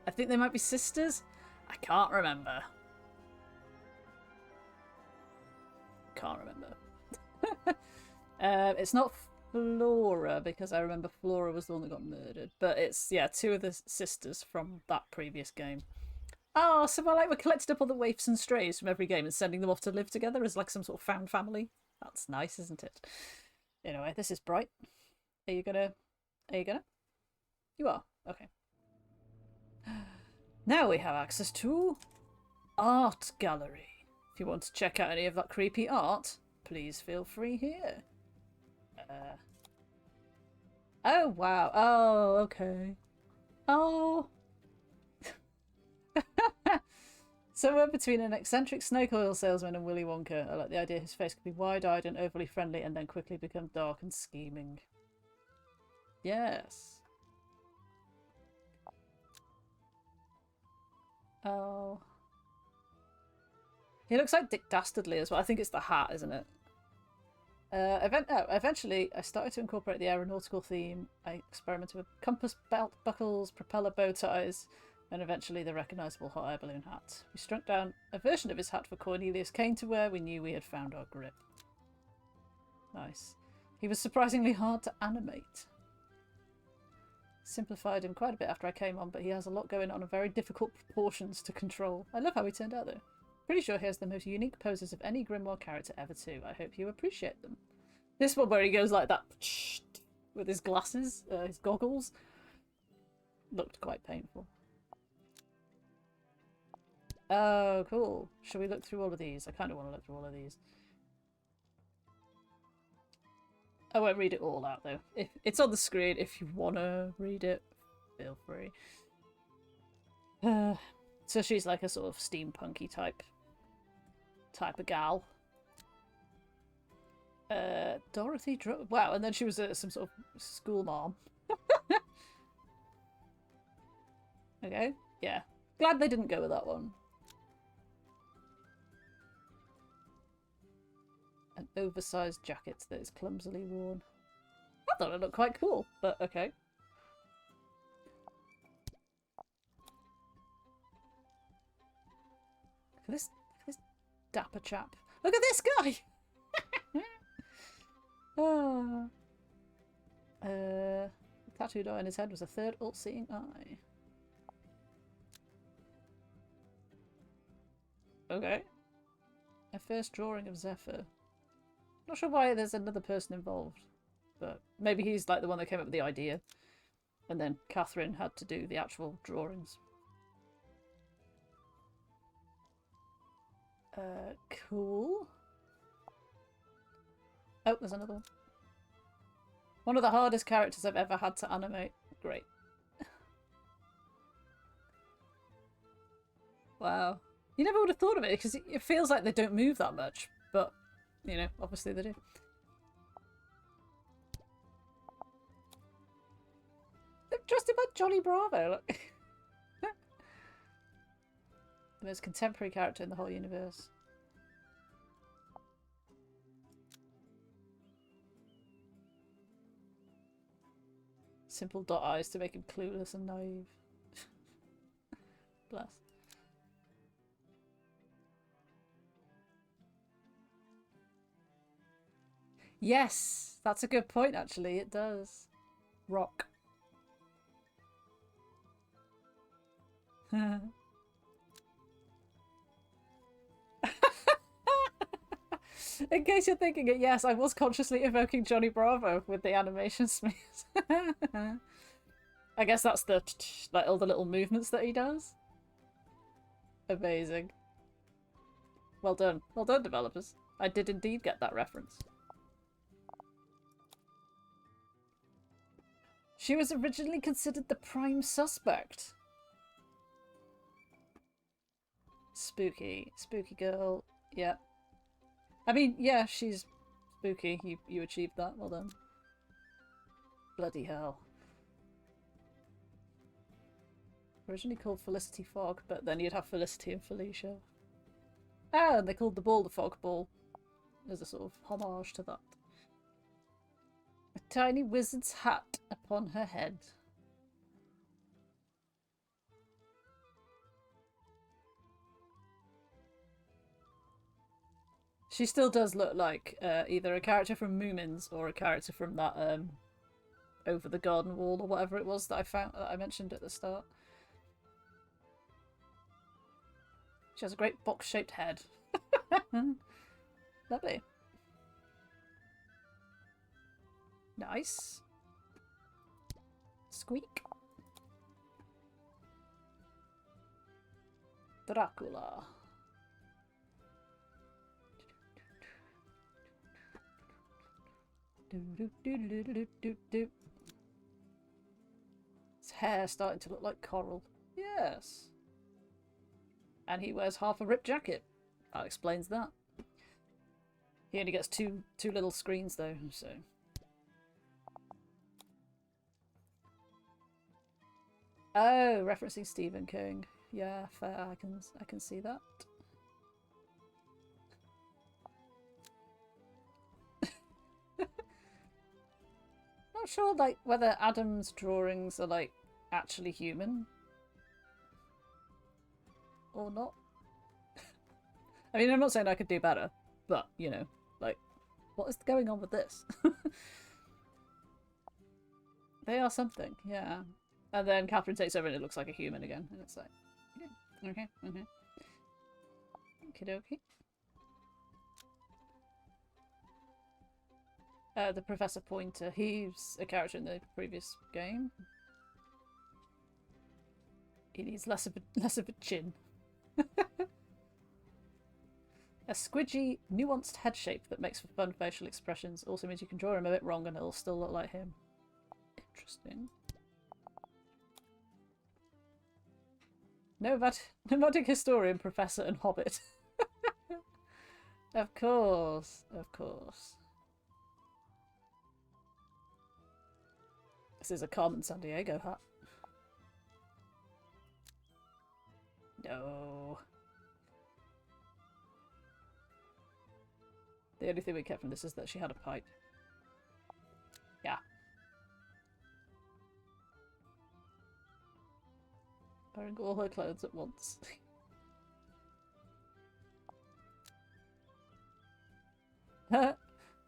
I think they might be sisters. I can't remember. Can't remember. It's not Flora, because I remember Flora was the one that got murdered. But it's, yeah, two of the sisters from that previous game. Oh, so we're collecting up all the waifs and strays from every game and sending them off to live together as like some sort of found family. That's nice, isn't it? Anyway, this is bright. Are you gonna? You are. Okay. Now we have access to Art Gallery. If you want to check out any of that creepy art, please feel free here. Oh, wow. Oh, okay. Oh. Somewhere between an eccentric snake oil salesman and Willy Wonka. I like the idea his face could be wide-eyed and overly friendly and then quickly become dark and scheming. Yes. Oh. He looks like Dick Dastardly as well. I think it's the hat, isn't it? Eventually, I started to incorporate the aeronautical theme. I experimented with compass belt buckles, propeller bow ties, and eventually the recognisable hot air balloon hat. We struck down a version of his hat for Cornelius Kane to wear. We knew we had found our grip. Nice. He was surprisingly hard to animate. Simplified him quite a bit after I came on, but he has a lot going on and very difficult proportions to control. I love how he turned out though. Pretty sure he has the most unique poses of any Grimoire character ever too. I hope you appreciate them. This one where he goes like that with his glasses, his goggles, looked quite painful. Oh, cool. Shall we look through all of these? I kind of want to look through all of these. I won't read it all out though. If it's on the screen, if you want to read it, feel free. So she's like a sort of steampunky type of gal. Dorothy wow, and then she was some sort of school mom. Okay, yeah. Glad they didn't go with that one. An oversized jacket that is clumsily worn. I thought it looked quite cool, but okay. Look at this dapper chap. Look at this guy! Oh. The tattooed eye on his head was a third all-seeing eye. Okay. A first drawing of Zephyr. Not sure why there's another person involved, but maybe he's like the one that came up with the idea, and then Catherine had to do the actual drawings. Cool. Oh, there's another one. One of the hardest characters I've ever had to animate. Great. Wow. You never would have thought of it, because it feels like they don't move that much, but, you know, obviously they do. They're dressed in by Johnny Bravo, look. The most contemporary character in the whole universe. Simple dot eyes to make him clueless and naive. Bless. Yes, that's a good point actually, it does. Rock. In case you're thinking it, yes, I was consciously evoking Johnny Bravo with the animation smears. I guess that's the like all the little movements that he does. Amazing. Well done. Well done, developers. I did indeed get that reference. She was originally considered the prime suspect. Spooky. Spooky girl. Yeah. I mean, yeah, she's spooky. You achieved that. Well done. Bloody hell. Originally called Felicity Fogg, but then you'd have Felicity and Felicia. Ah, and they called the ball the Fog Ball. As a sort of homage to that. A tiny wizard's hat upon her head. She still does look like either a character from Moomins or a character from that Over the Garden Wall or whatever it was that I mentioned at the start. She has a great box-shaped head. Lovely. Nice. Squeak. Dracula. His hair's starting to look like coral. Yes. And he wears half a ripped jacket. That explains that. He only gets two little screens though, so. Oh, referencing Stephen King. Yeah, fair. I can see that. Not sure, like, whether Adam's drawings are like actually human or not. I mean, I'm not saying I could do better, but you know, like, what is going on with this? They are something, yeah. And then Catherine takes over and it looks like a human again. And it's like, yeah, okay, okay. Okie dokie. The Professor Pointer, he's a character in the previous game. He needs less of a chin. A squidgy, nuanced head shape that makes for fun facial expressions also means you can draw him a bit wrong and it'll still look like him. Interesting. Nomadic historian, professor, and hobbit. Of course, of course. This is a Carmen Sandiego hat. No. The only thing we kept from this is that she had a pipe. Yeah. Wearing all her clothes at once.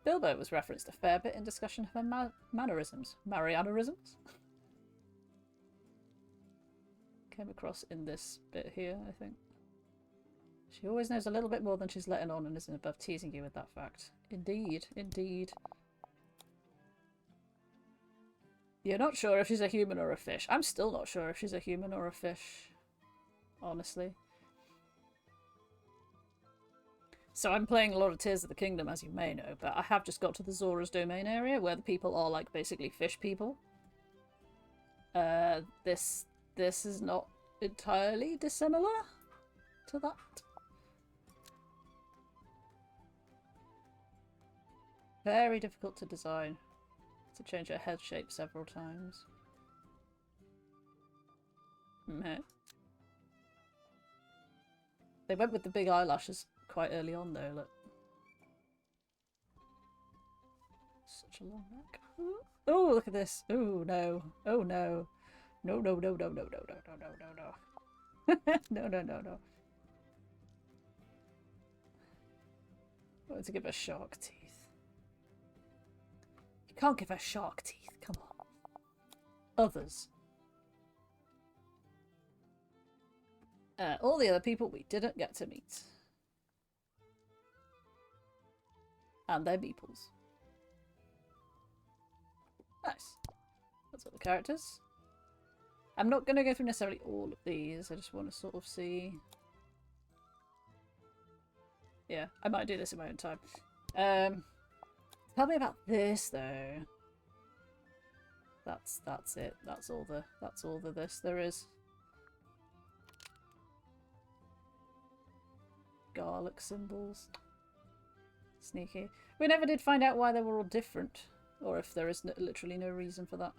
Bilbo was referenced a fair bit in discussion of her mannerisms. Mariannerisms? Came across in this bit here, I think. She always knows a little bit more than she's letting on and isn't above teasing you with that fact. Indeed, indeed. You're not sure if she's a human or a fish. I'm still not sure if she's a human or a fish. Honestly. So I'm playing a lot of Tears of the Kingdom, as you may know, but I have just got to the Zora's Domain area where the people are like basically fish people. This is not entirely dissimilar to that. Very difficult to design. To change her head shape several times. Meh. They went with the big eyelashes quite early on though, look. Such a long neck. Oh, look at this. Oh no. Oh no. No, no, no, no, no, no, no, no, no, no, no. No, no, no, no. I want to give her shark teeth. You can't give her shark teeth, come on. Others. All the other people we didn't get to meet. And their meeples. Nice. That's all the characters. I'm not going to go through necessarily all of these. I just want to sort of see... Yeah, I might do this in my own time. Tell me about this though. That's it. That's all the this there is. Garlic symbols. Sneaky. We never did find out why they were all different, or if there is literally no reason for that.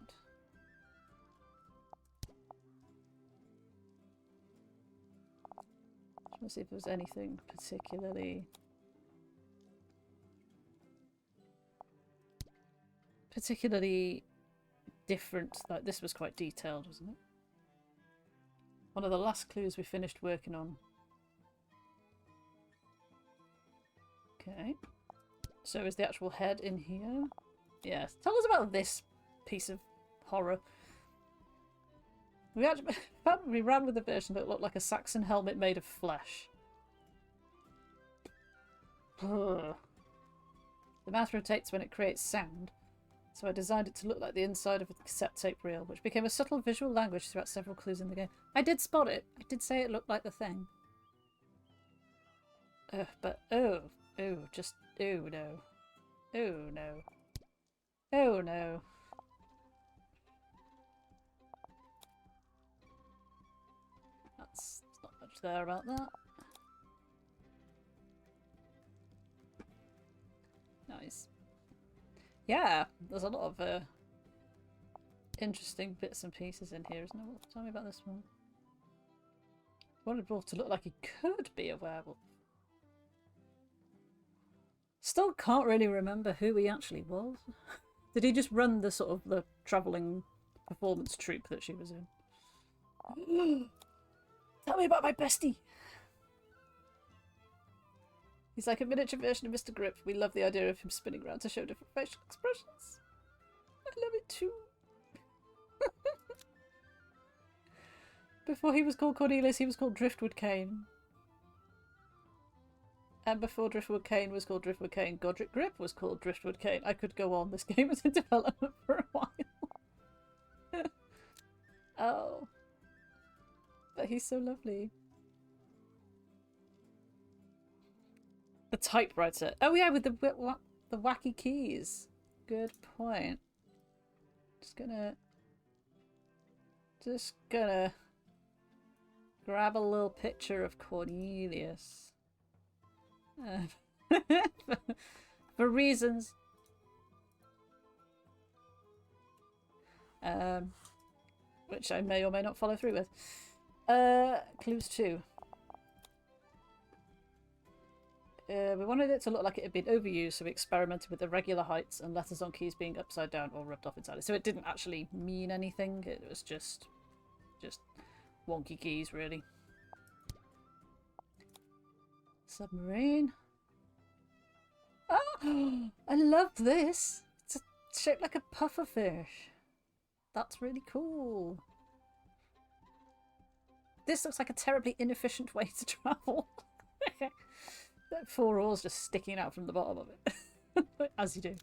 Let's see if there's anything particularly different. Like this was quite detailed, wasn't it? One of the last clues we finished working on. Okay. So is the actual head in here? Yes. Tell us about this piece of horror. We ran with a version that looked like a Saxon helmet made of flesh. Ugh. The mouth rotates when it creates sound, so I designed it to look like the inside of a cassette tape reel, which became a subtle visual language throughout several clues in the game. I did spot it. I did say it looked like the thing. But no. No. Oh no. That's not much there about that. Nice. Yeah, there's a lot of interesting bits and pieces in here, isn't there? Tell me about this one. Wanted Wolf to look like he could be a werewolf. Still can't really remember who he actually was. Did he just run the sort of the travelling performance troupe that she was in? Tell me about my bestie! He's like a miniature version of Mr. Grip. We love the idea of him spinning around to show different facial expressions. I love it too. Before he was called Cornelius, he was called Driftwood Cane. And before Driftwood Cane was called Driftwood Cane, Godric Grip was called Driftwood Cane. I could go on. This game was in development for a while. Oh. But he's so lovely. The typewriter. Oh yeah, with the wacky keys. Good point. Just gonna grab a little picture of Cornelius. For reasons. Which I may or may not follow through with. Clues 2. We wanted it to look like it had been overused, so we experimented with irregular heights and letters on keys being upside down or rubbed off inside it. So it didn't actually mean anything. It was just wonky keys, really. Submarine. Oh, I love this. It's shaped like a pufferfish. That's really cool. This looks like a terribly inefficient way to travel. That 4 oars just sticking out from the bottom of it. As you do.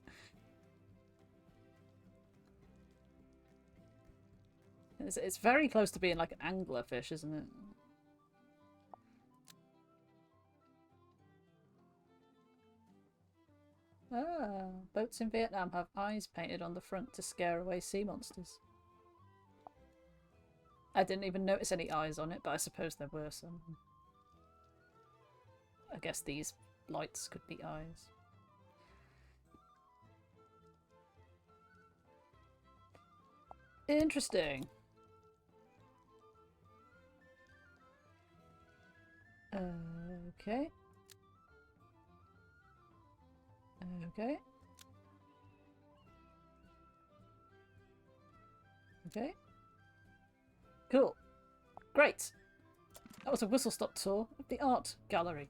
It's very close to being like an anglerfish, isn't it? Ah, boats in Vietnam have eyes painted on the front to scare away sea monsters. I didn't even notice any eyes on it, but I suppose there were some. I guess these lights could be eyes. Interesting. Okay. Okay. Okay. Cool. Great. That was a whistle-stop tour of the art gallery.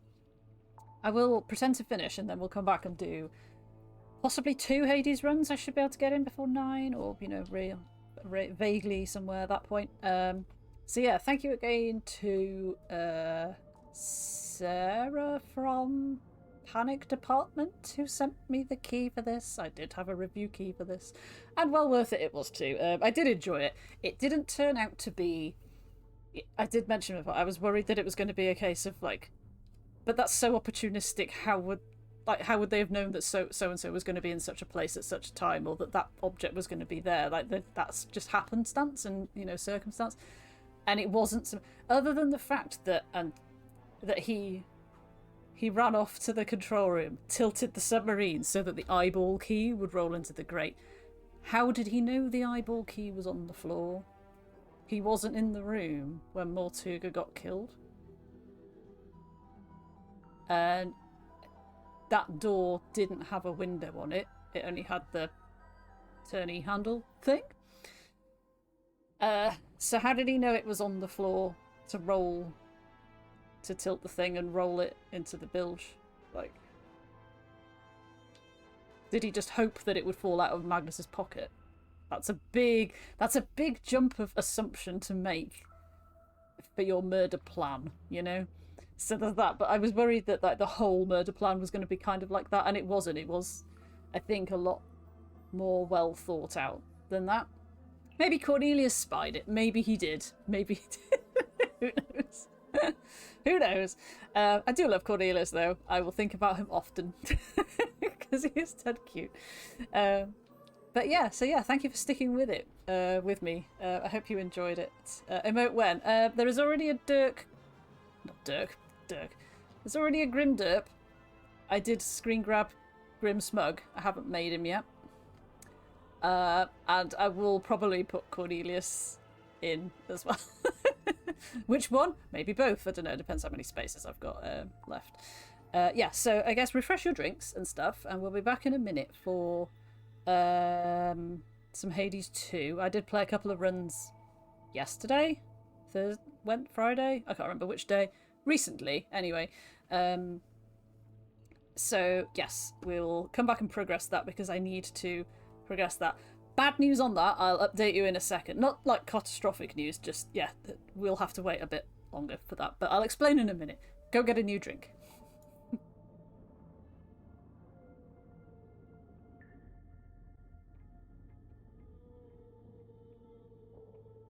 I will pretend to finish and then we'll come back and do possibly 2 Hades runs I should be able to get in before 9, or, you know, vaguely somewhere at that point. So yeah, thank you again to Sarah from mechanic department who sent me the key for this. I did have a review key for this, and well worth it was too. I did enjoy it. It didn't turn out to be... I did mention before, I was worried that it was going to be a case of like, but that's so opportunistic. How would they have known that so and so was going to be in such a place at such a time, or that object was going to be there? Like that's just happenstance and circumstance. And it wasn't some, other than the fact that he ran off to the control room, tilted the submarine so that the eyeball key would roll into the grate. How did he know the eyeball key was on the floor? He wasn't in the room when Mortuga got killed. And that door didn't have a window on it. It only had the turny handle thing. So how did he know it was on the floor to tilt the thing and roll it into the bilge? Like, did he just hope that it would fall out of Magnus's pocket? That's a big jump of assumption to make for your murder plan, So there's that, but I was worried that the whole murder plan was going to be kind of like that, and it wasn't. It was, I think, a lot more well thought out than that. Maybe Cornelius spied it. Maybe he did. Maybe he did. Who knows? Who knows? I do love Cornelius, though. I will think about him often because he is dead cute. But yeah, thank you for sticking with it with me. I hope you enjoyed it. Emote when? There is already a Dirk. There's already a Grim Derp. I did screen grab Grim Smug. I haven't made him yet. And I will probably put Cornelius in as well. Which one? Maybe both. I don't know. It depends how many spaces I've got left. Yeah, so I guess refresh your drinks and stuff, and we'll be back in a minute for some Hades 2. I did play a couple of runs yesterday, Friday. I can't remember which day. Recently, anyway. So yes, we'll come back and progress that because I need to progress that. Bad news on that, I'll update you in a second. Not like catastrophic news, just, yeah, we'll have to wait a bit longer for that. But I'll explain in a minute. Go get a new drink.